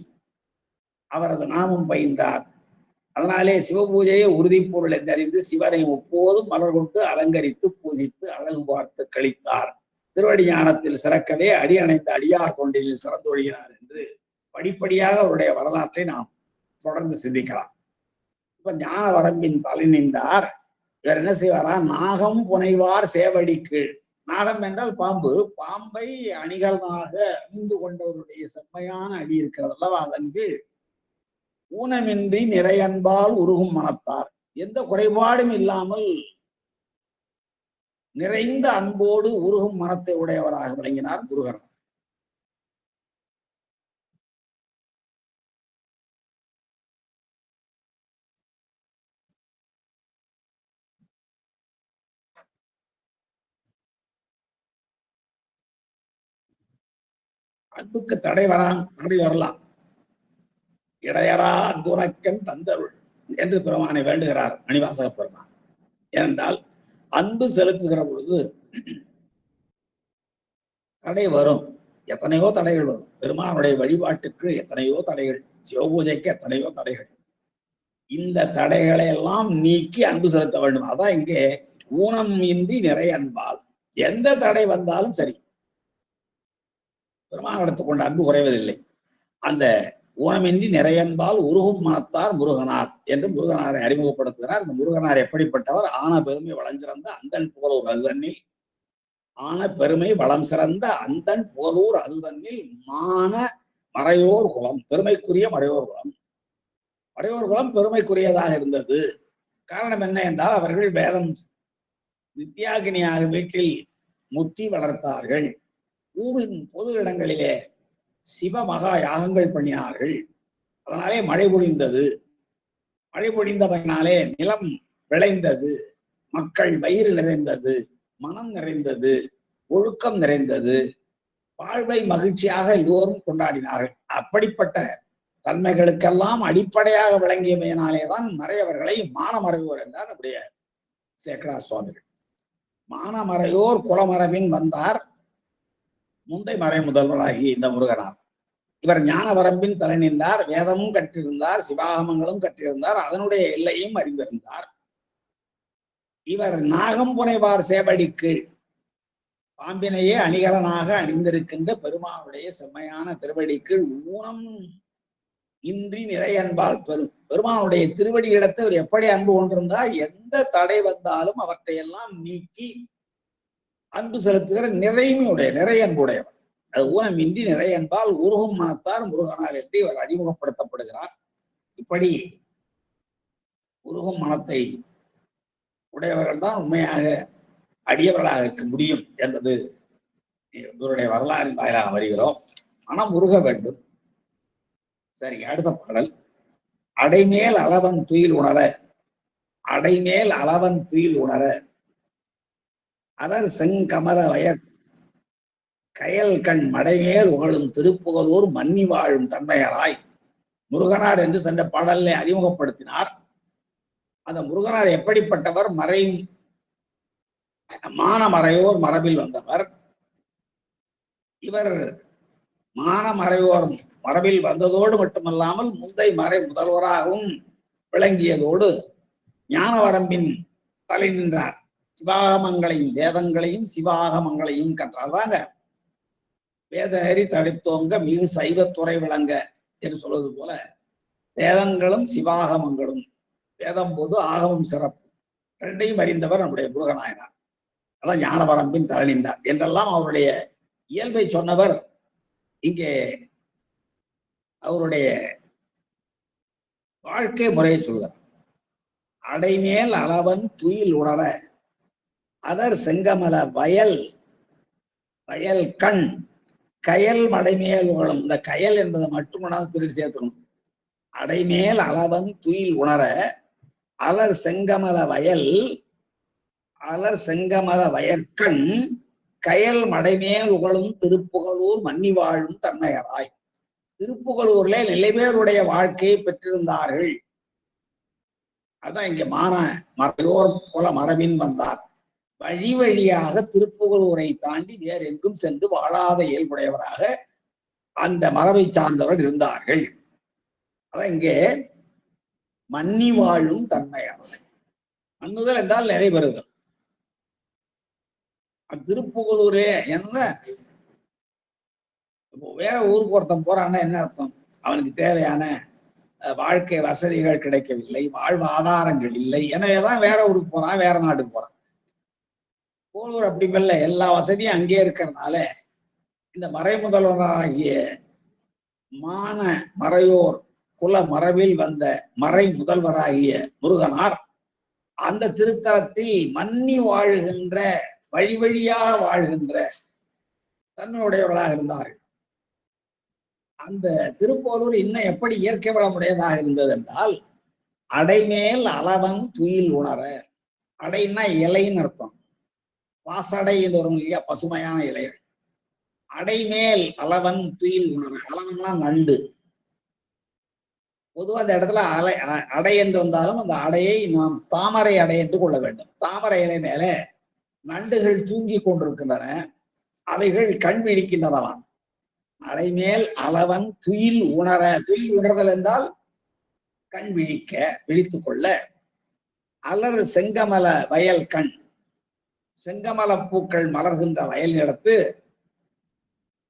அவரது நாமம் பயின்றார். அதனாலே சிவபூஜையை உறுதிப்பொருள் என்றறிந்து சிவனை எப்போதும் மலர் கொண்டு அலங்கரித்து பூஜித்து அழகு பார்த்து கழித்தார். திருவடி ஞானத்தில் சிறக்கவே அடி அணைந்த அடியார் தொண்டில் சிறந்தொழுகினார் என்று படிப்படியாக அவருடைய வரலாற்றை நாம் தொடர்ந்து சிந்திக்கலாம். இப்ப ஞான வரம்பின் தலை நின்றார். இவர் என்ன செய்வாரா? நாகம் புனைவார் சேவடிக்கு. நாகம் என்றால் பாம்பு. பாம்பை அணிகளாக அணிந்து கொண்டவருடைய செம்மையான அடி இருக்கிறது அல்லவா, அதற்கு ஊனமின்றி நிறையன்பால் உருகும் மனத்தார். எந்த குறைபாடும் இல்லாமல் நிறைந்த அன்போடு உருகும் மனத்தை உடையவராக விளங்கினார் முருகன். அன்புக்கு தடை வரலாம். இடையரா அன்புனக்கன் தந்தருள் என்று பெருமானை வேண்டுகிறார் மணிவாசக பெருமான். ஏனென்றால் அன்பு செலுத்துகிற பொழுது தடை வரும். எத்தனையோ தடைகள் வரும். பெருமானுடைய வழிபாட்டுக்கு எத்தனையோ தடைகள், சிவபூஜைக்கு எத்தனையோ தடைகள். இந்த தடைகளை எல்லாம் நீக்கி அன்பு செலுத்த வேண்டும். அதான் இங்கே ஊனம் இன்றி நிறைய அன்பால். எந்த தடை வந்தாலும் சரி, பெருமானிடத்து கொண்ட அன்பு குறைவதில்லை. அந்த ஊனமின்றி நிறையன்பால் உருகும் மனத்தார் முருகனார் என்று முருகனாரை அறிமுகப்படுத்துகிறார். இந்த முருகனார் எப்படிப்பட்டவர்? ஆன பெருமை வளம் சிறந்த அந்தன் புகழூர் அது தன்னில், ஆன பெருமை வளம் சிறந்த அந்தன் புகழூர் அது தன்னில் மான மறையோர் குலம், பெருமைக்குரிய மறையோர் குலம். மறையோர் குலம் பெருமைக்குரியதாக இருந்தது. காரணம் என்ன என்றால், அவர்கள் வேதம் வித்யாகினியாக வீட்டில் முத்தி வளர்த்தார்கள். ஊரின் பொது இடங்களிலே சிவ மகா யாகங்கள் பண்ணினார்கள். அதனாலே மழை பொழிந்தது. மழை பொழிந்ததனாலே நிலம் விளைந்தது, மக்கள் வயிறு நிறைந்தது, மனம் நிறைந்தது, ஒழுக்கம் நிறைந்தது, வாழ்வை மகிழ்ச்சியாக எல்லோரும் கொண்டாடினார்கள். அப்படிப்பட்ட தன்மைகளுக்கெல்லாம் அடிப்படையாக விளங்கியமையினாலேதான் மறையவர்களை மானமறையோர் என்றார் நம்முடைய சேக்கடார் சுவாமிகள். மானமறையோர் குலமரபின் வந்தார் முந்தை மறை முதல்வராகிய இந்த முருகனார். இவர் ஞான வரம்பின் தலை நின்றார். வேதமும் கற்றிருந்தார், சிவாகமங்களும் கற்றிருந்தார், அதனுடைய எல்லையும் அறிந்திருந்தார். இவர் நாகம் புனைவார் சேவடிக்கு பாம்பினையே அணிகலனாக அணிந்திருக்கின்ற பெருமானுடைய செம்மையான திருவடிக்கு ஊனம் இன்றி நிறையன்பால் பெருமானுடைய திருவடி இடத்தை அவர் எப்படி அன்பு கொண்டிருந்தார், எந்த தடை வந்தாலும் அவற்றையெல்லாம் நீக்கி அன்பு செலுத்துகிற நிறையன்புடையவர். அது ஊனமின்றி நிறையன்பால் உருகும் மனத்தார் முருகனார் என்று இவர் அறிமுகப்படுத்தப்படுகிறார். இப்படி உருகும் மனத்தை உடையவர்கள் தான் உண்மையாக அடியவர்களாக இருக்க முடியும் என்பது இவருடைய வரலாறின் வாயிலாக வருகிறோம். மனம் உருக வேண்டும். சரி, அடுத்த பாடல். அடைமேல் அளவன் துயில் உணர, அடைமேல் அளவன் துயில் உணர அதர் செங்கமல வயற் கயல் கண் மடைமேல் உகழும் திருப்புகலூர் மன்னி வாழும் தன்மையராய் முருகனார் என்று சென்ற பாடலை அறிமுகப்படுத்தினார். அந்த முருகனார் எப்படிப்பட்டவர்? மானமறையோர் மரபில் வந்தவர். இவர் மானமறையோர் மரபில் வந்ததோடு மட்டுமல்லாமல் முந்தை மறை முதல்வராகவும் விளங்கியதோடு ஞான வரம்பின் தலை நின்றார். சிவாகமங்களையும் வேதங்களையும் சிவாகமங்களையும் கற்றாதாங்க வேத நெறி தடித்தோங்க மிகு சைவத்துறை விளங்க என்று சொல்வது போல வேதங்களும் சிவாகமங்களும், வேதம் போது ஆகமம் சிறப்பு, ரெண்டையும் அறிந்தவர் நம்முடைய முருகநாயனார். அதான் ஞான வரம்பின் தலை நின்றார் என்றெல்லாம் அவருடைய இயல்பை சொன்னவர். இங்கே அவருடைய வாழ்க்கை முறையை சொல்கிறார். அடைமேல் அளவன் துயில் உணர அதர் செங்கமல வயல் கண் கயல் மடைமேல் உகழும். இந்த கயல் என்பதை மட்டும் பிரித்து சேர்த்தணும். அடைமேல் அளவன் துயில் உணர அலர் செங்கமல வயற்கண் கயல் மடைமேல் உகழும் திருப்புகலூர் மன்னி வாழும் தன்மையராய். திருப்புகலூர்ல நிலைபேருடைய வாழ்க்கையை பெற்றிருந்தார்கள். அதான் இங்க மறையோர் குல மரபின் வந்தார். வழி வழியாக திருப்புகலூரை தாண்டி வேறு எங்கும் சென்று வாழாத இயல்புடையவராக அந்த மரபை சார்ந்தவர்கள் இருந்தார்கள். அதான் இங்கே மன்னி வாழும் தன்மையராய். மன்னுதல் என்றால் நிறைவேறுதல். திருப்புகலூரே என்ன, வேற ஊருக்கு ஒருத்தன் போறான்னா என்ன அர்த்தம்? அவனுக்கு தேவையான வாழ்க்கை வசதிகள் கிடைக்கவில்லை, வாழ்வு ஆதாரங்கள் இல்லை, எனவேதான் வேற ஊருக்கு போறான், வேற நாட்டுக்கு போறான். போலூர் அப்படி இல்லை, எல்லா வசதியும் அங்கே இருக்கிறதுனால இந்த மறை முதல்வராகிய மறையோர் குல மரபில் வந்த மறை முதல்வராகிய முருகனார் அந்த திருத்தலத்தில் மன்னி வாழுகின்ற, வழி வழியாக வாழ்கின்ற தன்மையுடையவர்களாக இருந்தார்கள். அந்த திருப்போலூர் இன்னும் எப்படி இயற்கை வளமுடையதாக இருந்தது என்றால், அடைமேல் அளவன் துயில் உணர. அடைன்னா இலைன்னு அர்த்தம். பாசடை என்று வரும் இல்லையா, பசுமையான இலைகள். அடைமேல் அளவன் துயில் உணர. அளவன்னா நண்டு. பொதுவாக அந்த இடத்துல அடை என்று வந்தாலும் அந்த அடையை நாம் தாமரை அடை என்று கொள்ள வேண்டும். தாமரை இலை மேல நண்டுகள் தூங்கி கொண்டிருக்கின்றன, அவைகள் கண் விழிக்கின்றனவாம். அடைமேல் அளவன் துயில் உணர. துயில் உணர்தல் என்றால் கண் விழிக்க, விழித்துக் கொள்ள. அலர் செங்கமல வயல் கண், செங்கமல பூக்கள் மலர்கின்ற வயல் இடத்து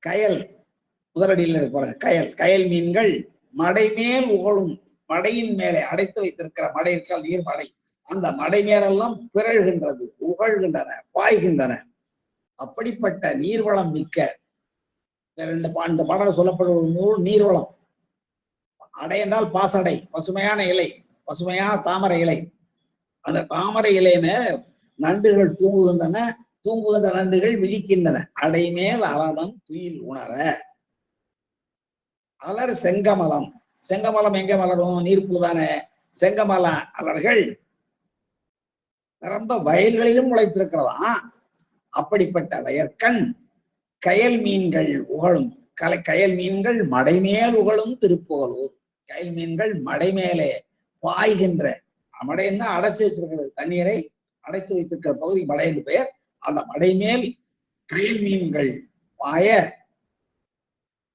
கயல், முதலடியில் இருக்கிற கயல் மீன்கள் மடைமேல் உகழும். மடையின் மேலே அடைத்து வைத்திருக்கிற மடை இருக்கால் நீர் மடை, அந்த மடை மேலெல்லாம் பிறழ்கின்றது, உகழ்கின்றன, பாய்கின்றன. அப்படிப்பட்ட நீர்வளம் மிக்க இந்த பாடல் சொல்லப்படுவது நூல் நீர்வளம். அடை என்றால் பாசடை, பசுமையான இலை, பசுமையான தாமரை இலை. அந்த தாமரை இலையில நண்டுகள் தூங்குகின்றன, தூங்குகின்ற நண்டுகள் விழிக்கின்றன. அடைமேல் அலமம் துயில் உணர. அலர் செங்கமலம். செங்கமலம் எங்க மலரும்? நீர்ப்பு தானே. செங்கமல அலர்கள் ரொம்ப வயல்களிலும் முளைத்திருக்கிறதா. அப்படிப்பட்ட வயற்கண் கயல் மீன்கள் உகழும் கயல் மீன்கள் மடைமேல் உகழும் திருப்புகலூர். கயல் மீன்கள் மடை மேலே பாய்கின்ற, மடைன்னா அடைச்சு வச்சிருக்கிறது, தண்ணீரை அடைத்து வைத்திருக்கிற பகுதி மடை என்று பெயர். அந்த மடை மேல் கயல் மீன்கள் பாய,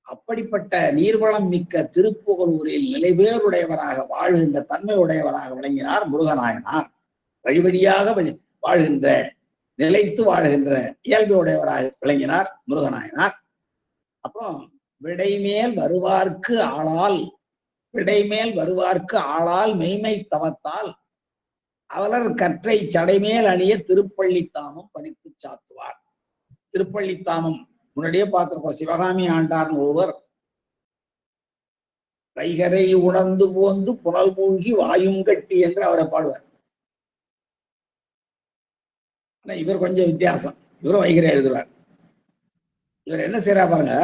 அப்படிப்பட்ட நீர்வளம் மிக்க திருப்புகலூரில் நிலைபேருடையவராக வாழ்கின்ற தன்மை உடையவராக விளங்கினார் முருகநாயனார். வழி வழியாக வாழ்கின்ற, நிலைத்து வாழ்கின்ற இயல்பு உடையவராக விளங்கினார் முருகநாயனார். அப்புறம் விடைமேல் வருவார்க்கு ஆளால், விடைமேல் வருவார்க்கு ஆளால் மெய்மை தவத்தால் அவலர் கற்றை சடைமேல் அணிய திருப்பள்ளித்தாமம் பணித்து சாத்துவார். திருப்பள்ளித்தாமம் முன்னாடியே பார்த்திருக்கோம். சிவகாமி ஆண்டார்னு ஒருவர் வைகரை உணர்ந்து போந்து புனல் மூழ்கி வாயும் கட்டி என்று அவரை பாடுவார். ஆனா இவர் கொஞ்சம் வித்தியாசம். இவரும் வைகரை எழுதுவார். இவர் என்ன செய்யறா பாருங்க,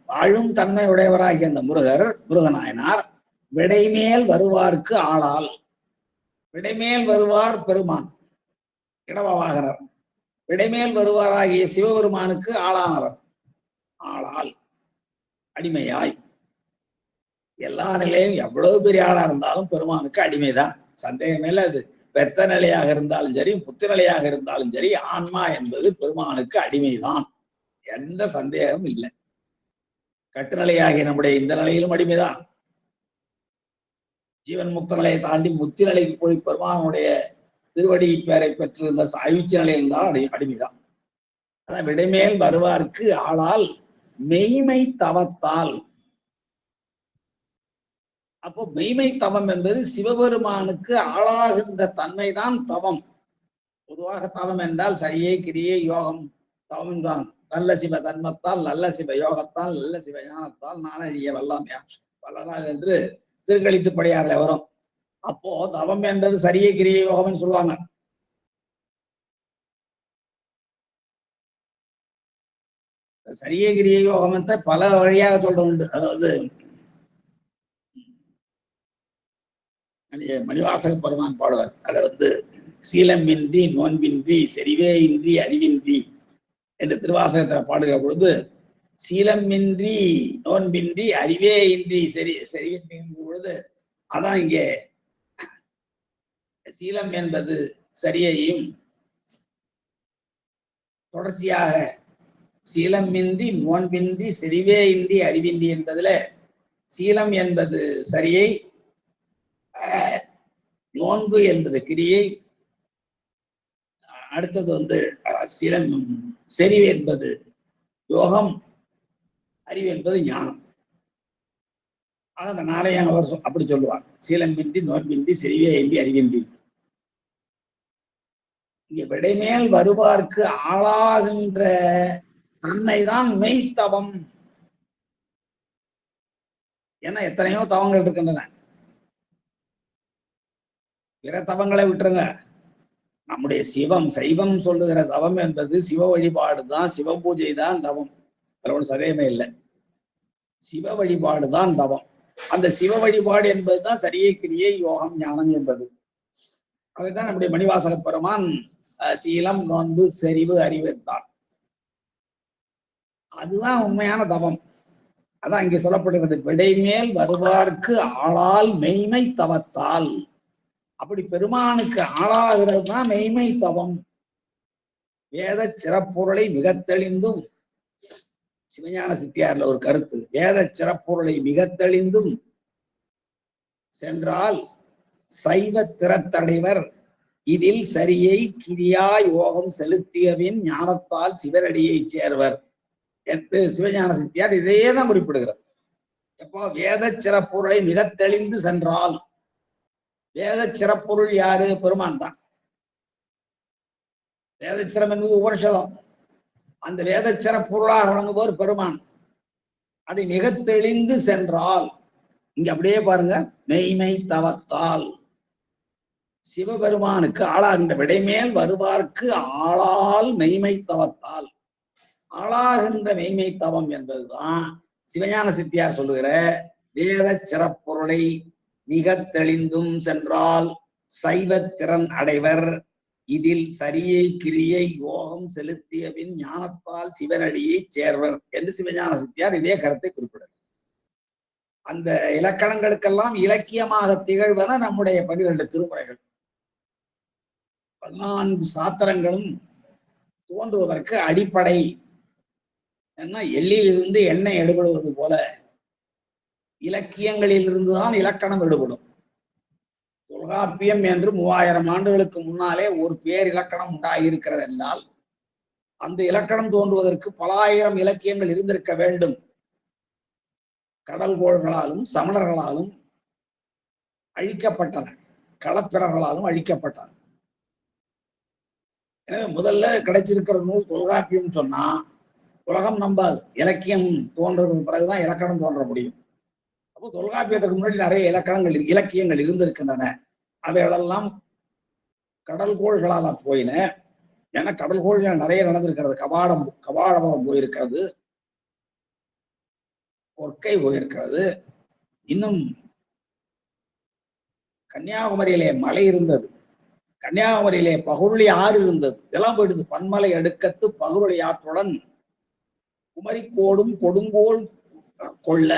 வாழும் தன்மை உடையவராகிய அந்த முருகநாயனார் விடைமேல் வருவார்க்கு ஆளால். விடைமேல் வருவார் பெருமான் இடவவாகனர், விடைமேல் வருவாராகிய சிவபெருமானுக்கு ஆளானவர். ஆளால் அடிமையாய், எல்லா நிலையும் எவ்வளவு பெரிய ஆளா இருந்தாலும் பெருமானுக்கு அடிமைதான், சந்தேகம் இல்லை. அது வெத்த நிலையாக இருந்தாலும் சரி, புத்து நிலையாக இருந்தாலும் சரி, ஆன்மா என்பது பெருமானுக்கு அடிமைதான், எந்த சந்தேகம் இல்லை. கட்டுநிலையாகிய நம்முடைய இந்த நிலையிலும் அடிமைதான். ஜீவன் முக்த நிலையை தாண்டி முத்தி நிலைக்கு போய் பெருமானுடைய திருவடி பேரை பெற்றிருந்த சாயுச்சி நிலை இருந்தாலும் அடிமைதான். அதான் விடைமேல் வருவார்க்கு ஆளால் மெய்மை தவத்தால். அப்போ மெய்மை தவம் என்பது சிவபெருமானுக்கு ஆளாகின்ற தன்மைதான் தவம். பொதுவாக தவம் என்றால் சரியை கிரியை யோகம் தவம் என்றான். நல்ல சிவ தன்மத்தால், நல்ல சிவ யோகத்தால், நல்ல சிவ ஞானத்தால் நானழிய வல்லாமையா வல்லனால் என்று திருக்கழித்துப்படியார்ல வரும். அப்போ தவம் என்பது சரியை கிரியை யோகம்னு சொல்லுவாங்க. சரியை கிரியை யோகம் பல வழியாக சொல்ற உண்டு. அதாவது மணிவாசக பெருமான் பாடுவார். அதை சீலமின்றி நோன்பின்றி செறிவே இன்றி அறிவின்றி என்று திருவாசகத்தில் பாடுகிற பொழுது, சீலமின்றி நோன்பின்றி அறிவே இன்றி செறிவின்றி பொழுது, அதான் இங்கே சீலம் என்பது சரியையும் தொடர்ச்சியாக சீலமின்றி நோன்பின்றி செறிவே இன்றி அறிவின்றி என்பதுல சீலம் என்பது சரியை, நோன்பு என்பது கிரியை, அடுத்தது சீலம் செறிவு என்பது யோகம், அறிவு என்பது ஞானம். ஆக அந்த நாளையும் அவர் அப்படி சொல்லுவார். சீலமின்றி நோன்பின்றி செறிவே இன்றி அறிவின்றி. இங்க விடைமேல் வருவார்க்கு ஆளாகின்ற தன்மைதான் மெய்த்தவம். ஏன்னா எத்தனையோ தவங்கள் இருக்கின்றன. பிற தவங்களை விட்டுருங்க. நம்முடைய சைவம் சொல்லுகிற தவம் என்பது சிவ வழிபாடுதான், சிவ பூஜை தான் தவம். அதில் ஒன்றும் சதேகமே இல்லை. சிவ வழிபாடுதான் தவம். அந்த சிவ வழிபாடு என்பதுதான் சரியை கிரியை யோகம் ஞானம் என்பது. அதைத்தான் நம்முடைய மணிவாசக பெருமான் சீலம் நோன்பு செறிவு அறிவு என்றார். அதுதான் உண்மையான தவம். அதான் இங்கே சொல்லப்படுகிறது, விடைமேல் வருவார்க்கு ஆளால் மெய்மை தவத்தால். அப்படி பெருமானுக்கு ஆளாகிறது தான் மெய்மை தவம். வேத சிறப்பொருளை மிக தெளிந்தும், சிவஞான சித்தியார்ல ஒரு கருத்து, வேத சிறப்பொருளை மிக தெளிந்தும் சென்றால் சைவ திறத்தடைவர் இதில் சரியை கிரியா யோகம் செலுத்தியவின் ஞானத்தால் சிவரடியை சேர்வர் என்று சிவஞான சித்தியார் இதையேதான் குறிப்பிடுகிறது. எப்போ வேத சிறப்பொருளை மிக தெளிந்து சென்றால், வேத சிறப்பொருள் யாரு? பெருமான் தான். வேதச்சிரம் என்பது உபனிஷதம். அந்த வேதச்சிற பொருளாக வழங்குவோர் பெருமான். அதை மிக தெளிந்து சென்றால், இங்க அப்படியே பாருங்க, மெய்மை தவத்தால் சிவபெருமானுக்கு ஆளாகின்ற விடைமேல் வருவார்க்கு ஆளால் மெய்மை தவத்தால். ஆளாகின்ற மெய்மை தவம் என்பதுதான் சிவஞான சித்தியார் சொல்லுகிற வேத சிறப்பொருளை மிக தெளிந்தும் சென்றால் சைவத்திறன் அடைவர். இதில் சரியை கிரியை யோகம் செலுத்தியபின் ஞானத்தால் சிவனடியை சேர்வர் என்று சிவஞான சித்தியார் இதே கருத்தை குறிப்பிடுகிறார். அந்த இலக்கணங்களுக்கெல்லாம் இலக்கியமாக திகழ்வன நம்முடைய 12 திருமுறைகள். 14 சாத்திரங்களும் தோன்றுவதற்கு அடிப்படை என்ன, எள்ளிலிருந்து எண்ணெய் எடுபடுவது போல இலக்கியங்களில் இருந்துதான் இலக்கணம் எடுபடும். தொல்காப்பியம் என்று 3000 ஆண்டுகளுக்கு முன்னாலே ஒரு பேர் இலக்கணம் உண்டாகியிருக்கிறது என்றால் அந்த இலக்கணம் தோன்றுவதற்கு பல ஆயிரம் இலக்கியங்கள் இருந்திருக்க வேண்டும். கடல்கோள்களாலும் சமணர்களாலும் அழிக்கப்பட்டன, களப்பிரர்களாலும் அழிக்கப்பட்டன. எனவே முதல்ல கிடைச்சிருக்கிற நூல் தொல்காப்பியம் சொன்னா உலகம் நம்பாது. இலக்கியம் தோன்றது பிறகுதான் இலக்கணம் தோன்ற முடியும். அப்போ தொல்காப்பியத்துக்கு முன்னாடி நிறைய இலக்கியங்கள் இருந்திருக்கின்றன. அவைகளெல்லாம் கடல்கோள்களால போயின. ஏன்னா கடல்கோள்கள் நிறைய நடந்திருக்கிறது. கபாடபுரம் போயிருக்கிறது, கொற்கை போயிருக்கிறது, இன்னும் கன்னியாகுமரியிலே மலை இருந்தது, கன்னியாகுமரியிலே பகுருளி ஆறு இருந்தது. இதெல்லாம் போயிடுது. பன்மலை அடுக்கத்து பகுருளி ஆற்றுடன் குமரிக்கோடும் கொடுங்கோல் கொள்ள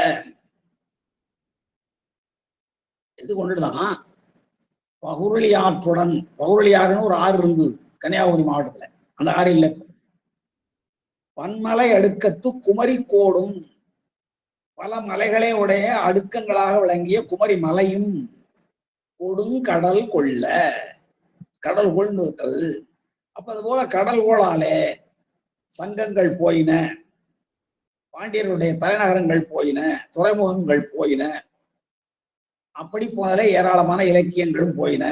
இது கொண்டுதான் பகுருளி ஆற்றுடன். பகுருளி ஆறுன்னு ஒரு ஆறு இருந்தது கன்னியாகுமரி மாவட்டத்துல. அந்த ஆறு இல்லை. பன்மலை அடுக்கத்து குமரிக்கோடும், பல மலைகளே உடைய அடுக்கங்களாக விளங்கிய குமரி மலையும் கொடுங்கடல் கொள்ள, கடல் கொள்னு இருக்கிறது. அப்ப அது போல கடல் கோளாலே சங்கங்கள் போயின, பாண்டியர்களுடைய தலைநகரங்கள் போயின, துறைமுகங்கள் போயின. அப்படி போனாலே ஏராளமான இலக்கியங்களும் போயின.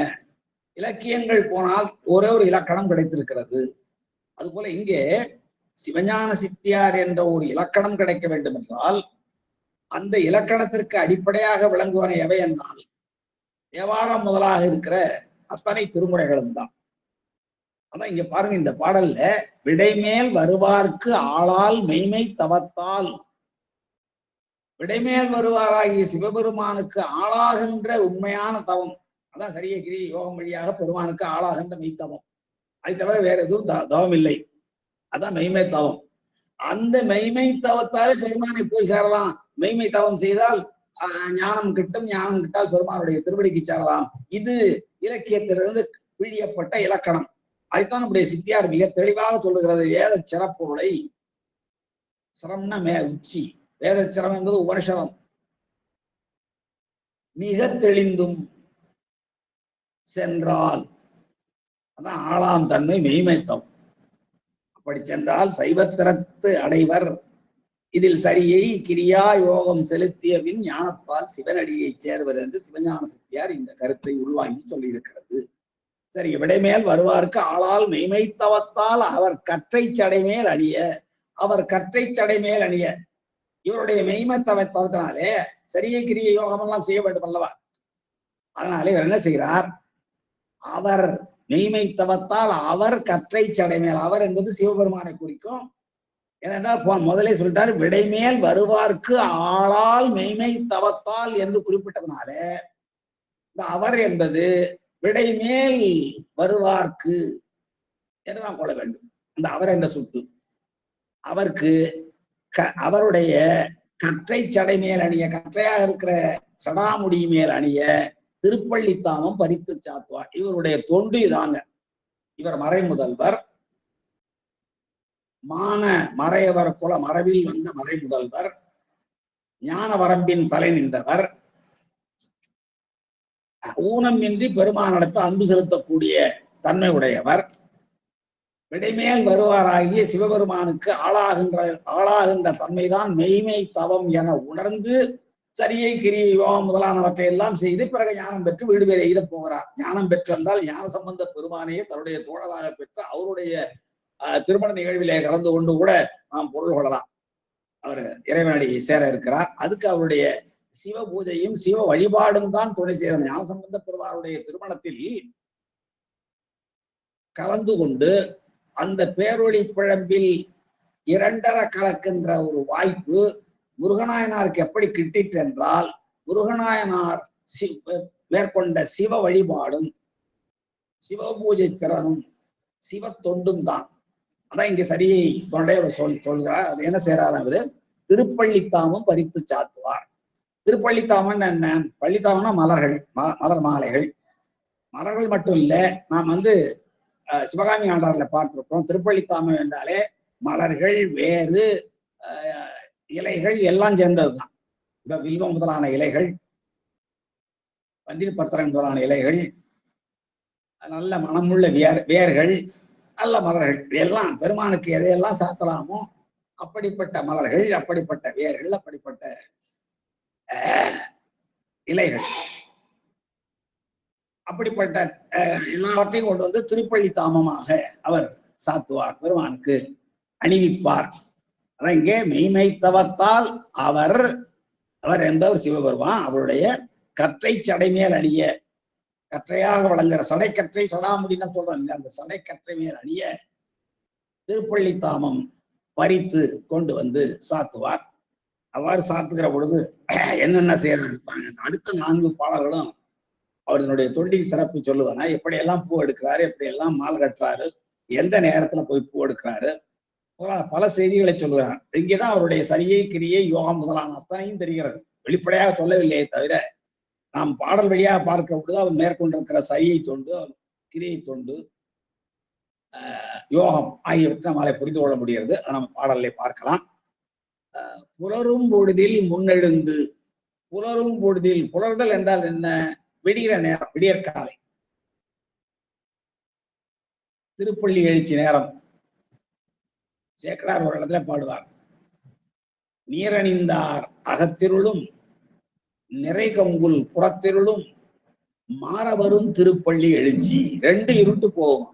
இலக்கியங்கள் போனால் ஒரே ஒரு இலக்கணம் கிடைத்திருக்கிறது. அதுபோல இங்கே சிவஞான சித்தியார் என்ற ஒரு இலக்கணம் கிடைக்க வேண்டும் என்றால் அந்த இலக்கணத்திற்கு அடிப்படையாக விளங்குவன எவை என்றால் தேவாரம் முதலாக இருக்கிற அத்தனை திருமுறைகளும் தான். ஆனா இங்க பாருங்க, இந்த பாடல்ல விடைமேல் வருவார்க்கு ஆளால் மெய்மை தவத்தால், விடைமேல் வருவாராகிய சிவபெருமானுக்கு ஆளாகின்ற உண்மையான தவம், அதான் சரிய கிரி யோகம் வழியாக பெருமானுக்கு ஆளாகின்ற மெய்த்தவம். அதை தவிர வேற எதுவும் தவம் இல்லை. அதான் மெய்மை தவம். அந்த மெய்மை தவத்தாலே பெருமானை போய் சேரலாம். மெய்மை தவம் செய்தால் ஞானம் கிட்டும், ஞானம் கிட்டால் பெருமானுடைய திருவடிக்கு சேரலாம். இது இலக்கியத்திலிருந்து பிழியப்பட்ட இலக்கணம். அதைத்தான் நம்முடைய சித்தியார் மிக தெளிவாக சொல்லுகிறது. வேத சிறப்பொருளை, சிரம்னா உச்சி, வேத சிரம் என்பது உபனிஷதம், மிக தெளிந்தும் சென்றால் அதான் ஆளாம் தன்மை மெய்மைத்தம். அப்படி சென்றால் சைவத்திறத்து அடைவர். இதில் சரியை கிரியா யோகம் செலுத்திய பின் ஞானத்தால் சிவனடியை சேர்வர் என்று சிவஞான சித்தியார் இந்த கருத்தை உள்வாங்கி சொல்லியிருக்கிறது. சரி, விடைமேல் வருவார்க்கு ஆளால் மெய்மைத்தவத்தால் அவர் கற்றை சடைமேல் அணிய, அவர் கற்றை சடைமேல் அணிய, இவருடைய மெய்மைத்தவத்தினாலே சரியை கிரிய யோகம் எல்லாம் செய்ய வேண்டும் அல்லவா? அதனாலே இவர் என்ன செய்கிறார்? அவர் மெய்மைத்தவத்தால் அவர் கற்றை சடைமேல், அவர் என்பது சிவபெருமானை குறிக்கும். ஏனென்றால் முதலே சொல்லிட்டாரு, விடைமேல் வருவார்க்கு ஆளால் மெய்மை தவத்தால் என்று குறிப்பிட்டதுனால இந்த அவர் என்பது விடைமேல் வருவார்க்கு என்று நாம் கொள்ள வேண்டும். அந்த அவர் என்ற சுட்டு அவருக்கு அவருடைய கற்றை சடை மேல் அணிய, கற்றையாக இருக்கிற சடாமுடி மேல் அணிய திருப்பள்ளித்தாமம் பறித்து சாத்துவார். இவருடைய தொண்டு இதாங்க. இவர் மறைமுதல்வர், மான மறையவர் குல மரபில் வந்த மறைமுதல்வர், ஞான வரம்பின் தலை நின்றவர், ஊனம் இன்றி பெருமானிடத்து அன்பு செலுத்தக்கூடிய தன்மை உடையவர், விடைமேல் வருவாராகிய சிவபெருமானுக்கு ஆளாகின்ற தன்மைதான் மெய்மை தவம் என உணர்ந்து சரியை கிரியை யோகம் முதலானவற்றை எல்லாம் செய்து பிறகு ஞானம் பெற்று வீடு பேர் எய்த போகிறார். ஞானம் பெற்றிருந்தால் ஞான சம்பந்த பெருமானையே தன்னுடைய தோழராக பெற்று அவருடைய திருமண நிகழ்விலே கலந்து கொண்டு கூட நாம் பொருள் கொள்ளலாம். அவர் இறைவனடி சேர இருக்கிறார். அதுக்கு அவருடைய சிவ பூஜையும் சிவ வழிபாடும் தான் துணை செய்யறது. ஞானசம்பந்த பெருமாருடைய திருமணத்தில் கலந்து கொண்டு அந்த பேரொளி பிழம்பில் இரண்டரை கலக்கின்ற ஒரு வாய்ப்பு முருகநாயனாருக்கு எப்படி கிட்டிட்டு என்றால், முருகநாயனார் மேற்கொண்ட சிவ வழிபாடும் சிவ பூஜை திறனும் சிவ தொண்டும் தான். அதான் இங்க சரியை தொண்டை சொல்கிறார். அது என்ன செய்யறாரு அவரு? திருப்பள்ளித்தாமம் பறித்து சாத்துவார். திருப்பள்ளித்தாமன் என்ன? பள்ளித்தாமன்னா மலர்கள், மலர் மாலைகள். மலர்கள் மட்டும் இல்ல, நாம் சிவகாமி ஆண்டார்ல பார்த்திருக்கோம். திருப்பள்ளித்தாமம் என்றாலே மலர்கள், வேறு, இலைகள் எல்லாம் சேர்ந்ததுதான். இப்ப வில்வம் முதலான இலைகள், பன்னீர் பத்திரம் முதலான இலைகள், நல்ல மனமுள்ள வேர்கள், நல்ல மலர்கள், எல்லாம் பெருமானுக்கு எதையெல்லாம் சாத்தலாமோ அப்படிப்பட்ட மலர்கள், அப்படிப்பட்ட வேர்கள், அப்படிப்பட்ட இலைகள், அப்படிப்பட்ட எல்லாவற்றையும் கொண்டு வந்து திருப்பள்ளி தாமமாக அவர் சாத்துவார், பெருமானுக்கு அணிவிப்பார். அதான் இங்கே மெய்மை தவத்தால் அவர் என்பவர் சிவபெருமான் அவருடைய கற்றை சடைமேல் அணிய, கற்றையாக வழங்குற சடைக்கற்றை சொடாமுடின்னு சொல்றோம், அந்த சடைக்கற்றை மேல் அணிய திருப்பள்ளி தாமம் பறித்து கொண்டு வந்து சாத்துவார். அவ்வாறு சாத்துகிற பொழுது என்னென்ன செய்யறாங்க? அடுத்த 4 பாடல்களும் அவர்களுடைய தொண்டின் சிறப்பு சொல்லுவானா, எப்படியெல்லாம் பூ எடுக்கிறாரு, எப்படியெல்லாம் மால் கட்டுறாரு, எந்த நேரத்துல போய் பூ எடுக்கிறாரு, பல செய்திகளை சொல்லுகிறார். இங்கேதான் அவருடைய சரியை, கிரியை, யோகம் முதலான அத்தனையும் தெரிகிறது. வெளிப்படையாக சொல்லவில்லையே தவிர நாம் பாடல் வழியாக பார்க்க பொழுது அவர் மேற்கொண்டிருக்கிற சரியை தொண்டு, கிரியை தொண்டு, யோகம் ஆகியவற்றை நம்மளை புரிந்து கொள்ள முடிகிறது. அதை நம்ம பாடலை பார்க்கலாம். புலரும் பொழுதில் முன்னெழுந்து, புலரும் பொழுதில், புலர்தல் என்றால் என்ன? விடிகிற நேரம், விடியற்காலை, திருப்பள்ளி எழுச்சி நேரம். சேக்கடார் ஒரு இடத்துல பாடுவார், நீரணிந்தார் அகத்திருளும் நிறை கங்குல் புறத்திருளும் மாறவரும் திருப்பள்ளி எழுச்சி. 2 இருட்டு போகும்.